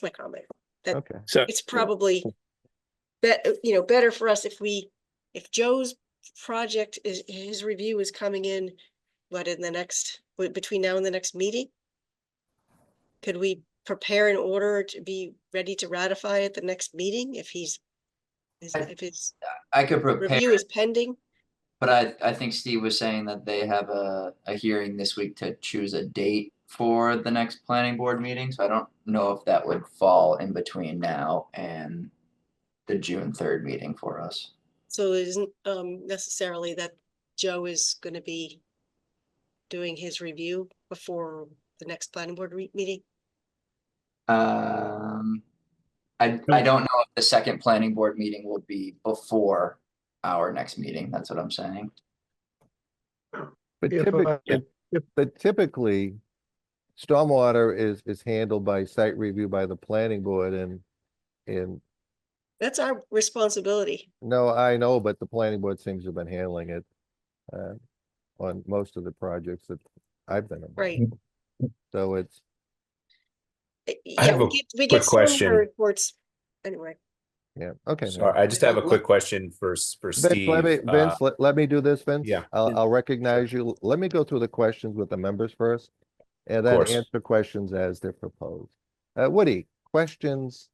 my comment. Okay. So It's probably better for us if Joe's project his review is coming in, between now and the next meeting. Could we prepare an order to be ready to ratify at the next meeting if his I could prepare, review is pending? but I think Steve was saying that they have a hearing this week to choose a date for the next planning board meeting. So I don't know if that would fall in between now and the June 3rd meeting for us. So it isn't necessarily that Joe is going to be doing his review before the next planning board meeting? I don't know if the second planning board meeting will be before our next meeting. That's what I'm saying. But If, typically, stormwater is handled by site review by the planning board and That's our responsibility. no, I know, but the planning board seems to have been handling it. on most of the projects that I've been involved. Right. So it's, Yeah, have a we quick get stormwater question. reports anyway. yeah, okay. Sorry, I just have a Let- quick question for Vince, Steve. let me do this, Vince. yeah. I'll recognize you. Let me go through the questions with the members first. And then course. answer questions as they're proposed. Woody, questions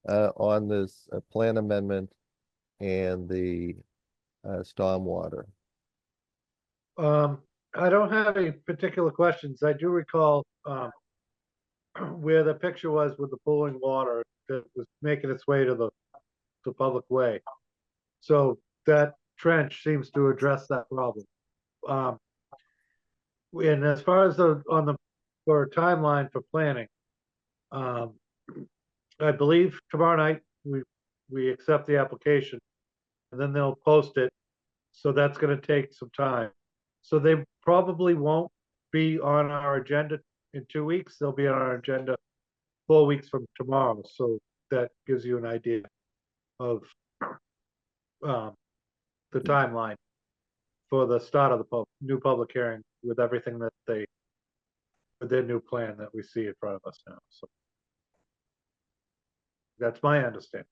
on this plan amendment and the stormwater? I don't have any particular questions. I do recall, where the picture was with the pooling water that was making its way to the public way. So that trench seems to address that problem. And as far as for a timeline for planning, I believe tomorrow night we accept the application and then they'll post it. So that's gonna take some time. So they probably won't be on our agenda in 2 weeks. They'll be on our agenda 4 weeks from tomorrow. So that gives you an idea of the timeline for the start of the new public hearing with everything that with their new plan that we see in front of us now. So that's my understanding.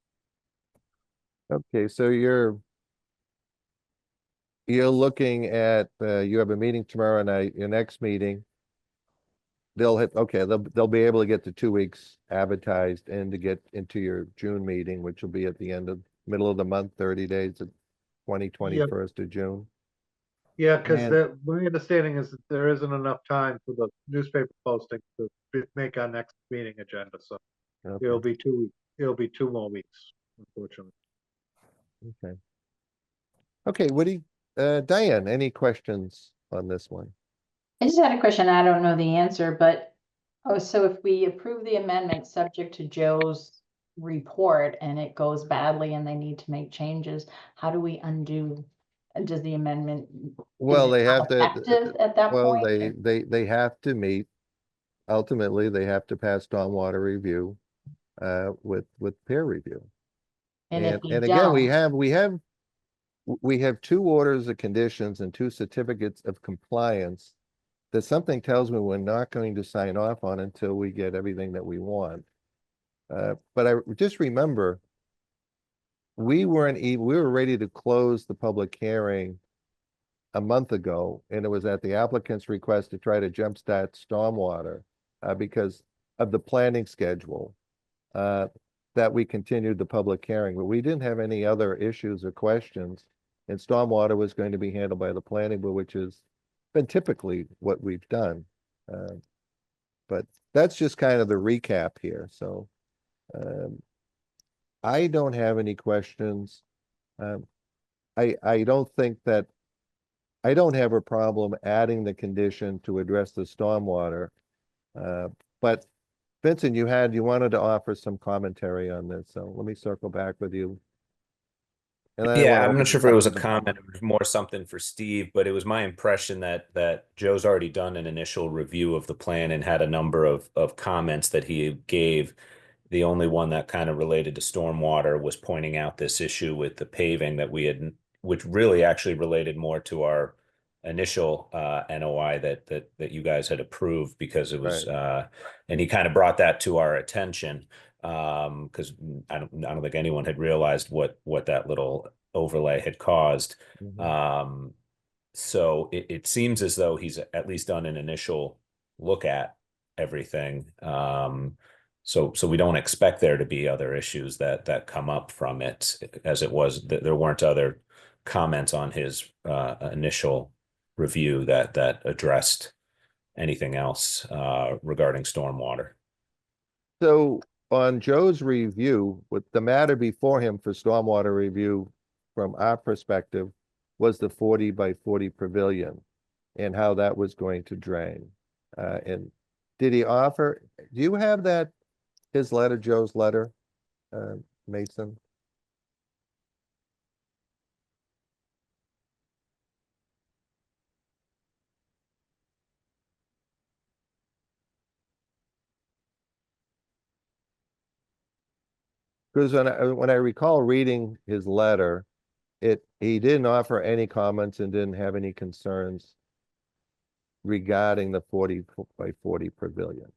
Okay, so you're looking at, you have a meeting tomorrow night, your next meeting. They'll be able to get the 2 weeks advertised and to get into your June meeting, which will be at the middle of the month, 30 days of 21st of June. Yeah, because And- my understanding is that there isn't enough time for the newspaper posting to make our next meeting agenda. So Okay, it'll be 2 weeks. It'll be 2 more weeks, unfortunately. okay. Okay, Woody, Diane, any questions on this one? I just had a question. I don't know the answer, but, oh, so if we approve the amendment subject to Joe's report and it goes badly and they need to make changes, how do we undo? Does the amendment? is Well, it they have to, effective at that well, point? they have to meet, ultimately, they have to pass stormwater review with peer review. And if we And again, don't, we have 2 orders of conditions and 2 certificates of compliance that something tells me we're not going to sign off on until we get everything that we want. But I just remember, we were ready to close the public hearing a month ago, and it was at the applicant's request to try to jumpstart stormwater because of the planning schedule that we continued the public hearing, but we didn't have any other issues or questions. And stormwater was going to be handled by the planning board, which has been typically what we've done. But that's just kind of the recap here, so. I don't have any questions. I don't think that, I don't have a problem adding the condition to address the stormwater. But Vincent, you wanted to offer some commentary on this, so let me circle back with you. And then I Yeah, wanna I'm open not sure this if it up was to a the comment public. or more something for Steve, but it was my impression that Joe's already done an initial review of the plan and had a number of comments that he gave. The only one that kind of related to stormwater was pointing out this issue with the paving that we had, which really actually related more to our initial NOI that you guys had approved because it was and he kind of brought that to our attention because I don't think anyone had realized what that little overlay had caused. Mhm. So it seems as though he's at least done an initial look at everything. So we don't expect there to be other issues that come up from it, as it was that there weren't other comments on his initial review that addressed anything else regarding stormwater. So on Joe's review, with the matter before him for stormwater review, from our perspective, was the 40 by 40 pavilion and how that was going to drain. And did he offer, do you have that, his letter, Joe's letter, Mason? Because when I recall reading his letter, he didn't offer any comments and didn't have any concerns regarding the 40 by 40 pavilion.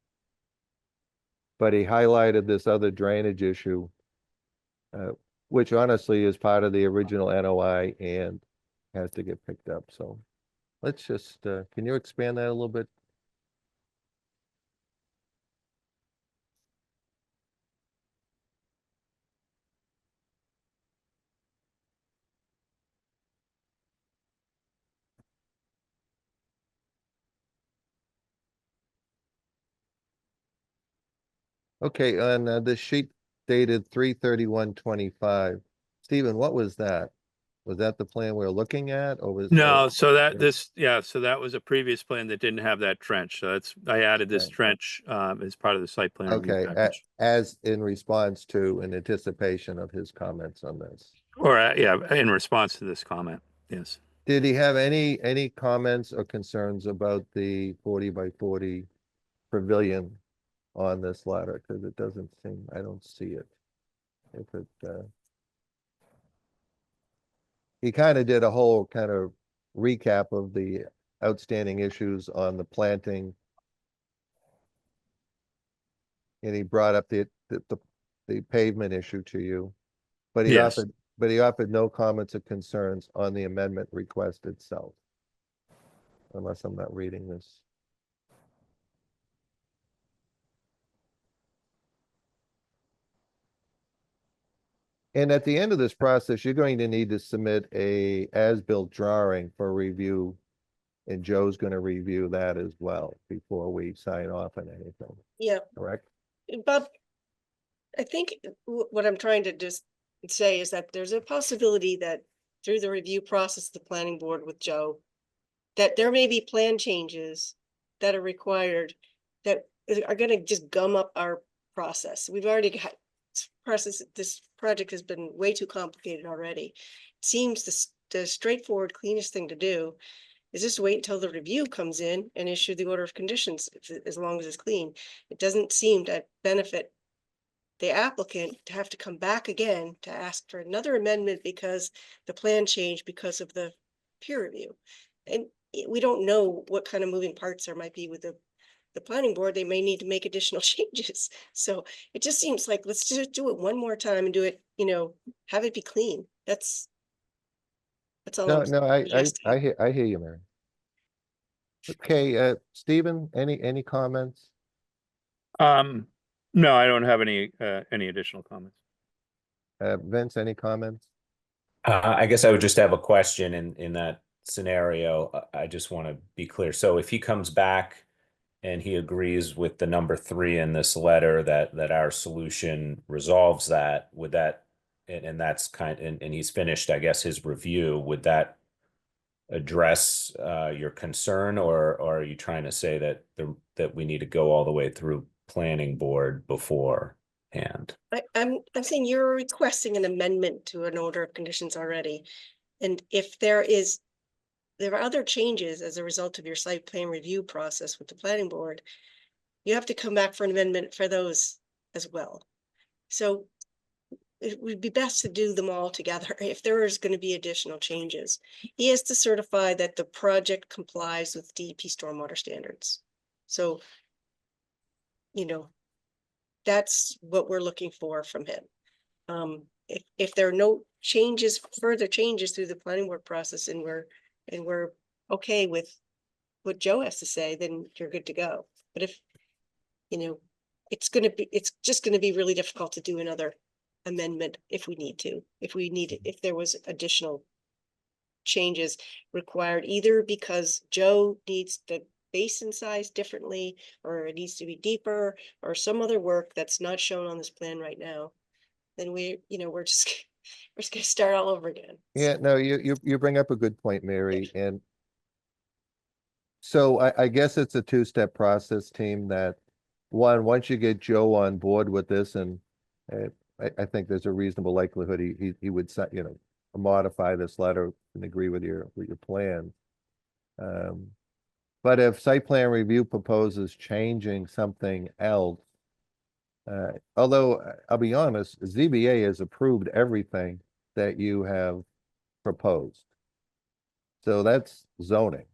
But he highlighted this other drainage issue, which honestly is part of the original NOI and has to get picked up. So let's just, can you expand that a little bit? Okay, on the sheet dated 3/31/25, Stephen, what was that? Was that the plan we were looking at, or was? No, so that yeah. so that was a previous plan that didn't have that trench. So I added this Okay. trench as part of the site plan review Okay, package. as in response to, in anticipation of his comments on this. Or, yeah, in response to this comment, yes. Did he have any comments or concerns about the 40 by 40 pavilion on this letter? Because it doesn't seem, I don't see it. If it, he kind of did a whole kind of recap of the outstanding issues on the planting. And he brought up the pavement issue to you. But he Yes. offered no comments or concerns on the amendment request itself. Unless I'm not reading this. And at the end of this process, you're going to need to submit a as-built drawing for review. And Joe's going to review that as well before we sign off on anything, Yeah, correct? Bob, I think what I'm trying to just say is that there's a possibility that through the review process, of the planning board with Joe, that there may be plan changes that are required that are gonna just gum up our process. We've already got this project has been way too complicated already. It seems the straightforward, cleanest thing to do is just wait until the review comes in and issue the order of conditions, as long as it's clean. It doesn't seem to benefit the applicant to have to come back again to ask for another amendment because the plan changed because of the peer review. And we don't know what kind of moving parts there might be with the planning board. They may need to make additional changes. So it just seems like, let's just do it one more time and do it, have it be clean. That's all. No, I'm no, suggesting. I hear you, Mary. Okay, Stephen, any comments? No, I don't have any additional comments. Vince, any comments? I guess I would just have a question in that scenario. I just want to be clear. So if he comes back and he agrees with the number 3 in this letter that our solution resolves that, would that, and that's and he's finished, I guess, his review, would that address your concern, or are you trying to say that we need to go all the way through planning board beforehand? I'm saying you're requesting an amendment to an order of conditions already. And if there are other changes as a result of your site plan review process with the planning board, you have to come back for an amendment for those as well. So it would be best to do them all together if there is going to be additional changes. He has to certify that the project complies with DEP stormwater standards. So, that's what we're looking for from him. If there are no further changes through the planning board process, and we're okay with what Joe has to say, then you're good to go. But if, it's just gonna be really difficult to do another amendment if there was additional changes required, either because Joe needs the basin size differently, or it needs to be deeper, or some other work that's not shown on this plan right now, then we're just gonna start all over again. Yeah, no, you bring up a good point, Mary, and so I guess it's a two-step process, team, that once you get Joe on board with this, and I think there's a reasonable likelihood he would modify this letter and agree with your plan. But if site plan review proposes changing something else, although I'll be honest, ZBA has approved everything that you have proposed. So that's zoning.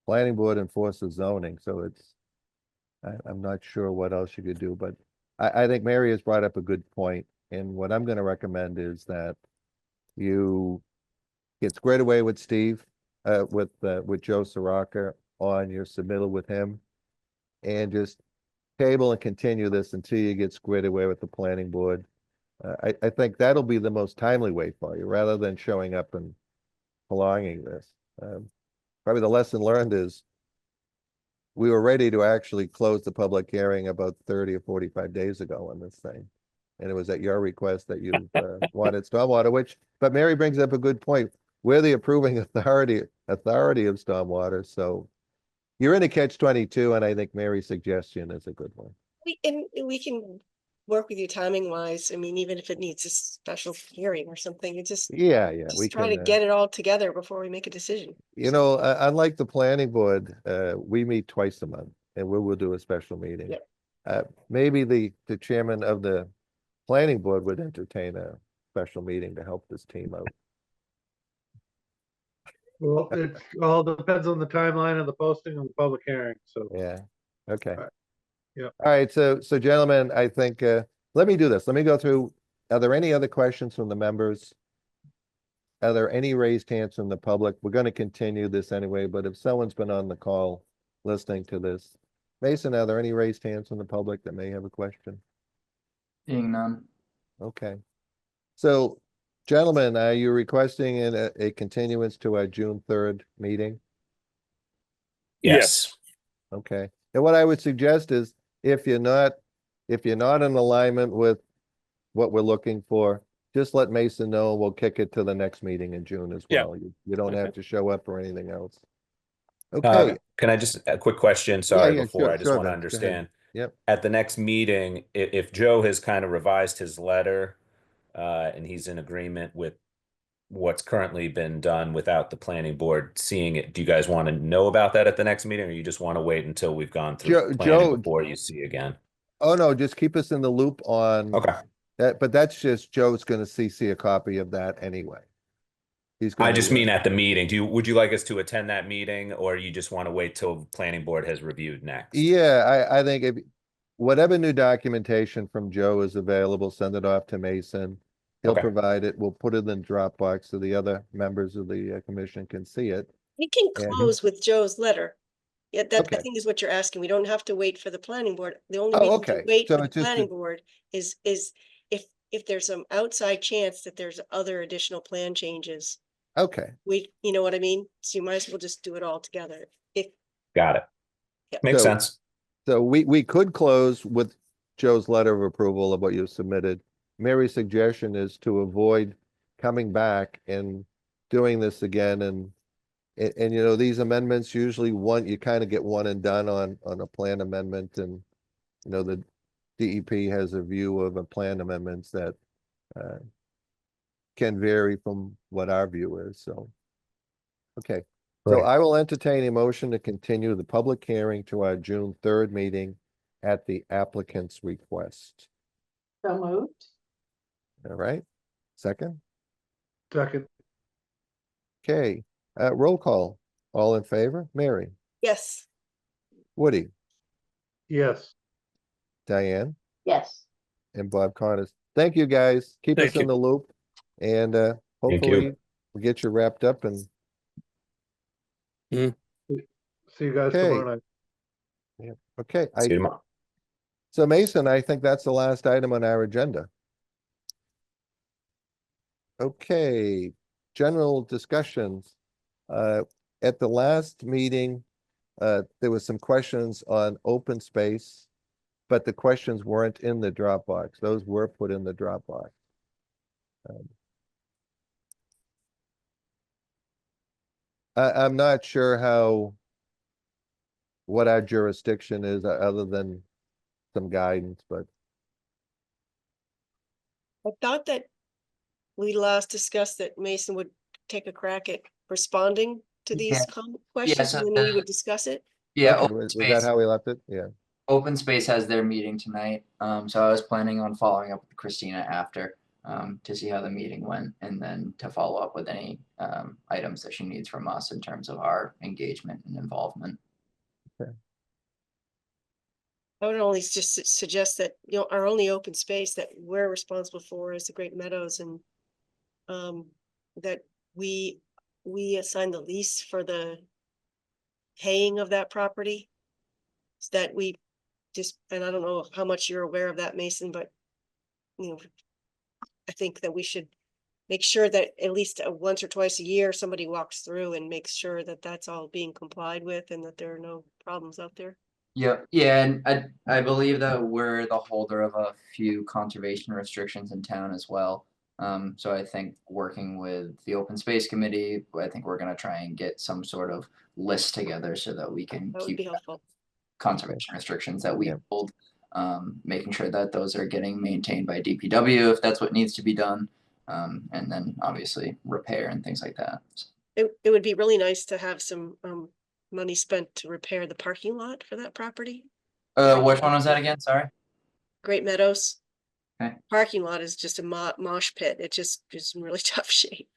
planning board enforces zoning, so it's, I'm not sure what else you could do, but I think Mary has brought up a good point, and what I'm gonna recommend is that you get squared away with Steve, with Joe Soroka on your submittal with him, and just table and continue this until you get squared away with the planning board. I think that'll be the most timely way for you, rather than showing up and prolonging this. Probably the lesson learned is we were ready to actually close the public hearing about 30 or 45 days ago on this thing. And it was at your request that you wanted stormwater, but Mary brings up a good point. We're the approving authority of stormwater, so you're in a catch-22, and I think Mary's suggestion is a good one. We can work with you timing wise. I mean, even if it needs a special hearing or something, we Just try to can, get it all together before we make a decision. you know, unlike the planning board, we meet twice a month, and we will do a special meeting. Yep. Maybe the chairman of the planning board would entertain a special meeting to help this team out. Well, it all depends on the timeline of the posting of the public hearing, so. Yeah, okay. Right. Yeah. All right, so gentlemen, I think, let me do this. Let me go through, are there any other questions from the members? Are there any raised hands from the public? We're gonna continue this anyway, but if someone's been on the call listening to this, Mason, are there any raised hands from the public that may have a question? Seeing none. Okay. So, gentlemen, are you requesting a continuance to our June 3rd meeting? Yes. Okay, and what I would suggest is, if you're not in alignment with what we're looking for, just let Mason know, we'll kick it to the next meeting in June as Yeah. well. You don't have to show up or anything else. Uh, Okay, Can I just, a quick question, sorry, yeah, before, sure, I just sure, want to Vince, go ahead. understand. Yep. At the next meeting, if Joe has kind of revised his letter, and he's in agreement with what's currently been done without the planning board seeing it, do you guys want to know about that at the next meeting, or you just want to wait until we've gone through planning Joe- before you see again? Oh, no, just keep us in the loop on Okay. that, but that's just, Joe's gonna CC a copy of that anyway. He's I gonna, just mean at the meeting. Would you like us to attend that meeting, or you just want to wait till planning board has reviewed next? Yeah, I think if, whatever new documentation from Joe is available, send it off to Mason. He'll Okay. provide it. We'll put it in Dropbox so the other members of the commission can see it. We can Yeah. close with Joe's letter. Yeah, that I Okay. think is what you're asking. We don't have to wait for the planning board. The only Oh, reason okay. to wait So for the it's just planning a- board is if there's some outside chance that there's other additional plan changes. Okay, You know what I mean? So you might as well just do it all together. Got it. Yeah. Makes So- sense. so we could close with Joe's letter of approval of what you submitted. Mary's suggestion is to avoid coming back and doing this again, and you know, these amendments usually you kind of get one and done on a plan amendment, and you know, the DEP has a view of a plan amendments that can vary from what our view is, so. Okay, so Right. I will entertain a motion to continue the public hearing to our June 3rd meeting at the applicant's request. So moved. All right, second? Second, Okay, roll call. All in favor? Mary, Yes, Woody, yes. Diane, Yes. and Bob Connors. Thank you, guys. Keep Thank us in you. the loop, and you. hopefully we'll get you wrapped up and See you guys Okay. tomorrow night. okay. See you tomorrow. So Mason, I think that's the last item on our agenda. Okay, general discussions. At the last meeting, there was some questions on open space, but the questions weren't in the Dropbox. Those were put in the Dropbox. I'm not sure what our jurisdiction is, other than some guidance, but I thought that we last discussed that Mason would take a crack at responding to these Yeah. questions, so and then we the- would discuss it. Yeah, okay, open was that space. how we left it? Yeah. Open Space has their meeting tonight, so I was planning on following up with Christina after. to see how the meeting went, and then to follow up with any items that she needs from us in terms of our engagement and involvement. I would only just suggest that, you know, our only open space that we're responsible for is the Great Meadows, and that we assign the lease for the paying of that property. So that we just, and I don't know how much you're aware of that, Mason, but you know, I think that we should make sure that at least once or twice a year, somebody walks through and makes sure that that's all being complied with and that there are no problems out there. Yep, yeah, and I believe that we're the holder of a few conservation restrictions in town as well. So I think working with the Open Space Committee, I think we're gonna try and get some sort of list together so that we can That would keep be helpful. conservation restrictions that we Yep. hold. Making sure that those are getting maintained by DPW if that's what needs to be done. And then obviously repair and things like that. It would be really nice to have some money spent to repair the parking lot for that property. Which one was that again? Sorry. Great Meadows. Okay. Parking lot is just a mosh pit. It just is in really tough shape.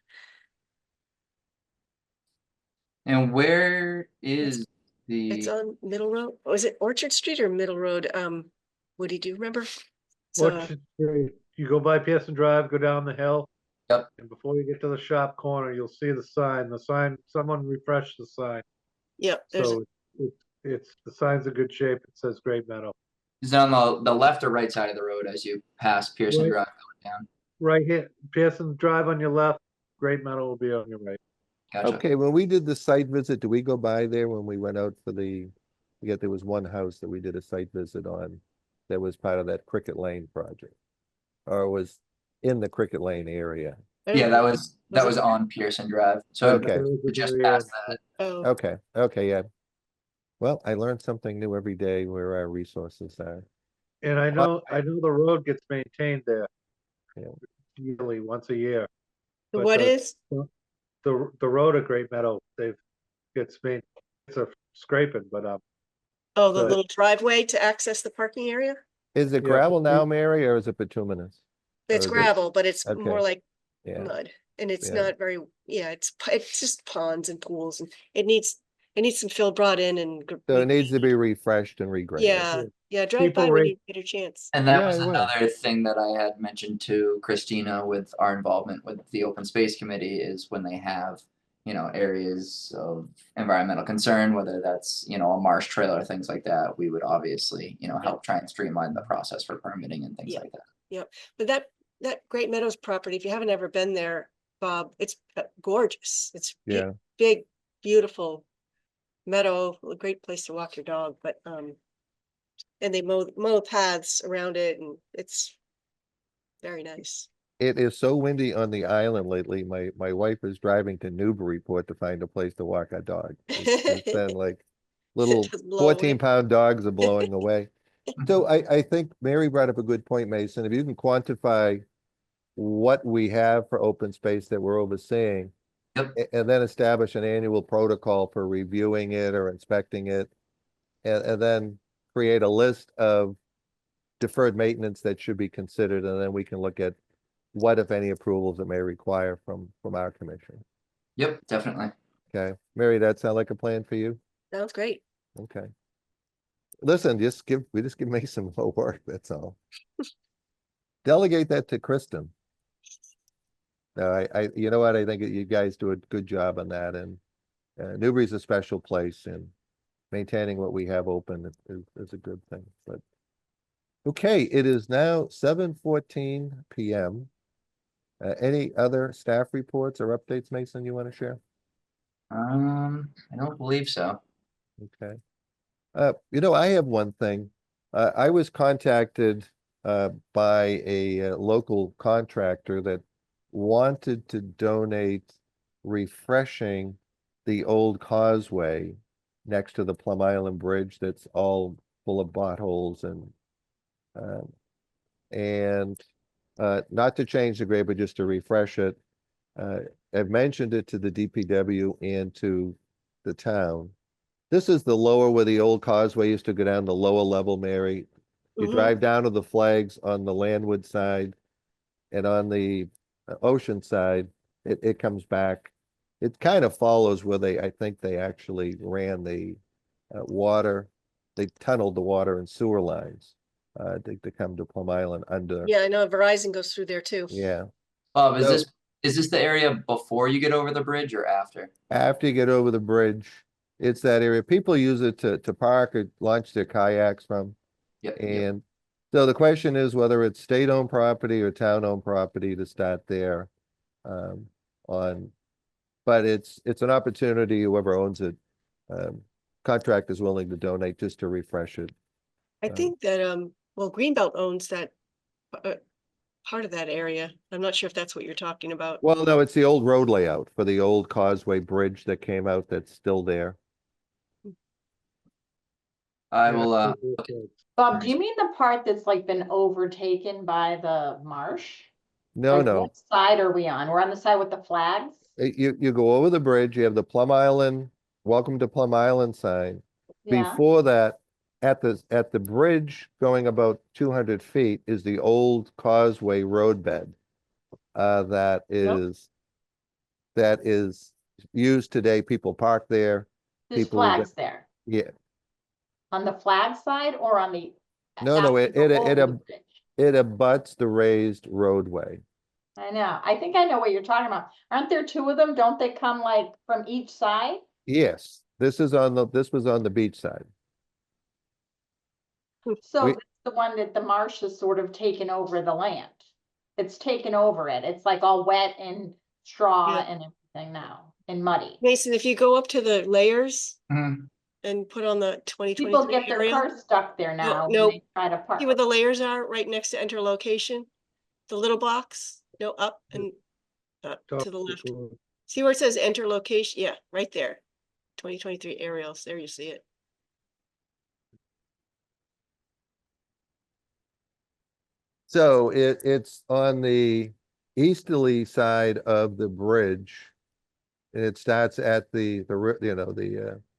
And where is It's the, on Middle Road. Oh, is it Orchard Street or Middle Road? Woody, do you remember? So Orchard Street, you go by Pearson Drive, go down the hill. Yep. And before you get to the shop corner, you'll see the sign, someone refreshed the sign. yeah, there's So it's, the sign's in good shape. It says Great Meadow. is it on the left or right side of the road as you pass Pearson Right. Drive going down? Right here, Pearson Drive on your left, Great Meadow will be on your right. Gotcha. Okay, when we did the site visit, do we go by there when we went out for the, I forget, there was one house that we did a site visit on that was part of that Cricket Lane project? Or was in the Cricket Lane area? I don't Yeah, know. that it- was on Pearson Drive. So Okay. There was a just very, past that. Oh, Okay, yeah. Well, I learned something new every day where our resources are. And I know the road gets maintained there. Yeah. Yearly, once a year. But what the- is? The road at Great Meadow, it's a scraping, but Oh, the the- little driveway to access the parking area? Is it Yeah, gravel now, we- Mary, or is it bituminous? It's is it- gravel, but it's okay. more like Yeah, mud, and it's Yeah. not very, yeah, it's just ponds and pools, and it needs some fill brought in and. so it needs to be refreshed and regraded. Yeah, drive People by when rate- you get a chance. And that Yeah, was I will. another thing that I had mentioned to Christina with our involvement with the Open Space Committee is when they have, areas of environmental concern, whether that's, a marsh trail or things like that, we would obviously, help try and streamline the process for permitting and things Yeah. like that. But that Great Meadows property, if you haven't ever been there, Bob, it's gorgeous. It's Yeah, big, beautiful meadow, a great place to walk your dog, but and they mow paths around it, and it's very nice. it is so windy on the island lately. My wife is driving to Newburyport to find a place to walk our dog. It's been like little Just blow away. 14-pound dogs are blowing away. So I think Mary brought up a good point, Mason. If you can quantify what we have for open space that we're overseeing. Yep. And then establish an annual protocol for reviewing it or inspecting it. And then create a list of deferred maintenance that should be considered, and then we can look at what, if any, approvals it may require from our commission. Yep, definitely. Okay, Mary, that sound like a plan for you? Sounds great. Okay. Listen, we just give Mason more work, that's all. Delegate that to Kristen. No, you know what, I think you guys do a good job on that, and Newbury's a special place, and maintaining what we have open is a good thing, but. Okay, it is now 7:14 PM. Any other staff reports or updates, Mason, you want to share? I don't believe so. Okay. I have one thing. I was contacted by a local contractor that wanted to donate refreshing the old causeway next to the Plum Island Bridge that's all full of potholes and not to change the grade, but just to refresh it. I've mentioned it to the DPW and to the town. This is the lower where the old causeway used to go down, the lower level, Mary. You Mhm. drive down to the flags on the Landwood side. And on the ocean side, it comes back. It kind of follows where I think they actually ran the water. They tunneled the water and sewer lines to come to Plum Island under. Yeah, I know Verizon goes through there too. Yeah. Bob, So- is this the area before you get over the bridge or after? After you get over the bridge, it's that area. People use it to park or launch their kayaks from. Yep. And so the question is whether it's state-owned property or town-owned property to start there. But it's an opportunity, whoever owns it, contract is willing to donate just to refresh it. I think that, well, Greenbelt owns that part of that area. I'm not sure if that's what you're talking about. Well, no, it's the old road layout for the old Causeway Bridge that came out that's still there. I will, Bob, do you mean the part that's like been overtaken by the marsh? No, Like, no. what side are we on? We're on the side with the flags? You go over the bridge, you have the Plum Island, welcome to Plum Island sign. Yeah, Before that, at the bridge going about 200 feet is the old Causeway roadbed. That is used today. People park there. there's people that- flags there. Yeah, On the flag side or on the? No, no, after you go over the bridge? it abuts the raised roadway. I know. I think I know what you're talking about. Aren't there two of them? Don't they come like from each side? Yes, this was on the beach side. So We- it's the one that the marsh has sort of taken over the land. It's taken over it. It's like all wet and straw Yeah. and everything now and muddy. Mason, if you go up to the layers Mhm. and put on the People 2023 get their area, cars stuck there now when no. they try to park. see where the layers are right next to enter location? The little box, no, up and Top to the of left. road. See where it says enter location? Yeah, right there. 2023 aerials, there you see it. So it's on the easterly side of the bridge. And it starts at the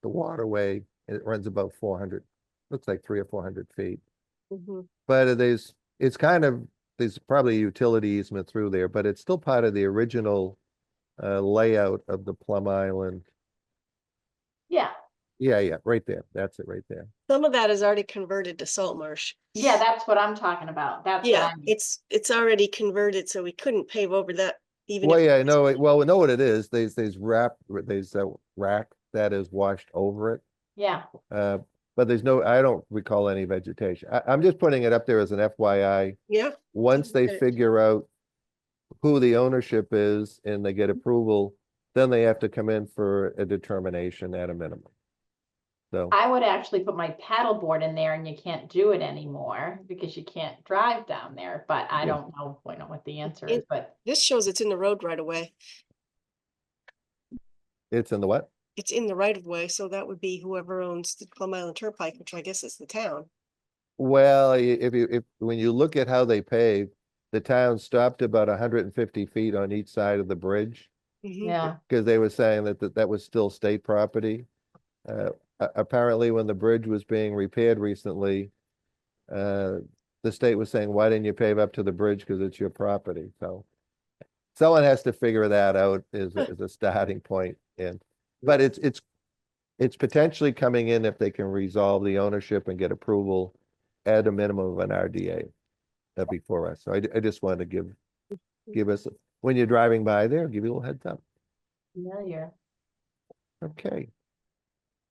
waterway, and it runs about 400, looks like 300 or 400 feet. Mhm. But there's probably a utility easement through there, but it's still part of the original layout of the Plum Island. Yeah, Yeah, right there. That's it right there. Some of that is already converted to salt marsh. yeah, that's what I'm talking about. That's what Yeah, I mean. it's already converted, so we couldn't pave over that even. Well, if- yeah, no, well, we know what it is. There's a rack that is washed over it. Yeah, But I don't recall any vegetation. I'm just putting it up there as an FYI. Yeah, Once they Okay. figure out who the ownership is and they get approval, then they have to come in for a determination at a minimum. So, I would actually put my paddleboard in there and you can't do it anymore because you can't drive down there, but I Yeah. don't know what the answer It- is, but this shows it's in the road right away. it's in the what? It's in the right of way, so that would be whoever owns the Plum Island Turnpike, which I guess is the town. Well, when you look at how they pave, the town stopped about 150 feet on each side of the bridge. Mhm. yeah. Because they were saying that was still state property. Apparently, when the bridge was being repaired recently, the state was saying, why didn't you pave up to the bridge? Because it's your property. So someone has to figure that out as a starting point. But it's potentially coming in if they can resolve the ownership and get approval at a minimum of an RDA before us. So I just wanted to give us, when you're driving by there, give you a little heads up. Familiar. Okay.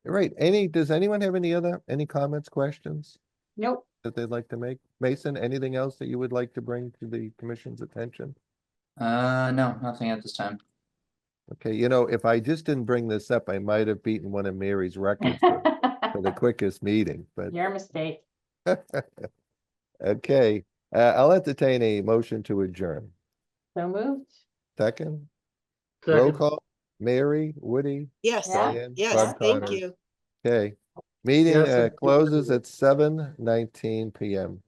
All right. Does anyone have any comments, questions Nope. that they'd like to make? Mason, anything else that you would like to bring to the commission's attention? No, nothing at this time. Okay, if I just didn't bring this up, I might have beaten one of Mary's records for the quickest meeting, but, Your mistake. okay. I'll entertain a motion to adjourn. So moved. Second, roll Second. call, Mary, Woody, Yes, Yeah. Diane, yes, Bob thank Connors. you. Okay, meeting Yes, and- closes at 7:19 PM.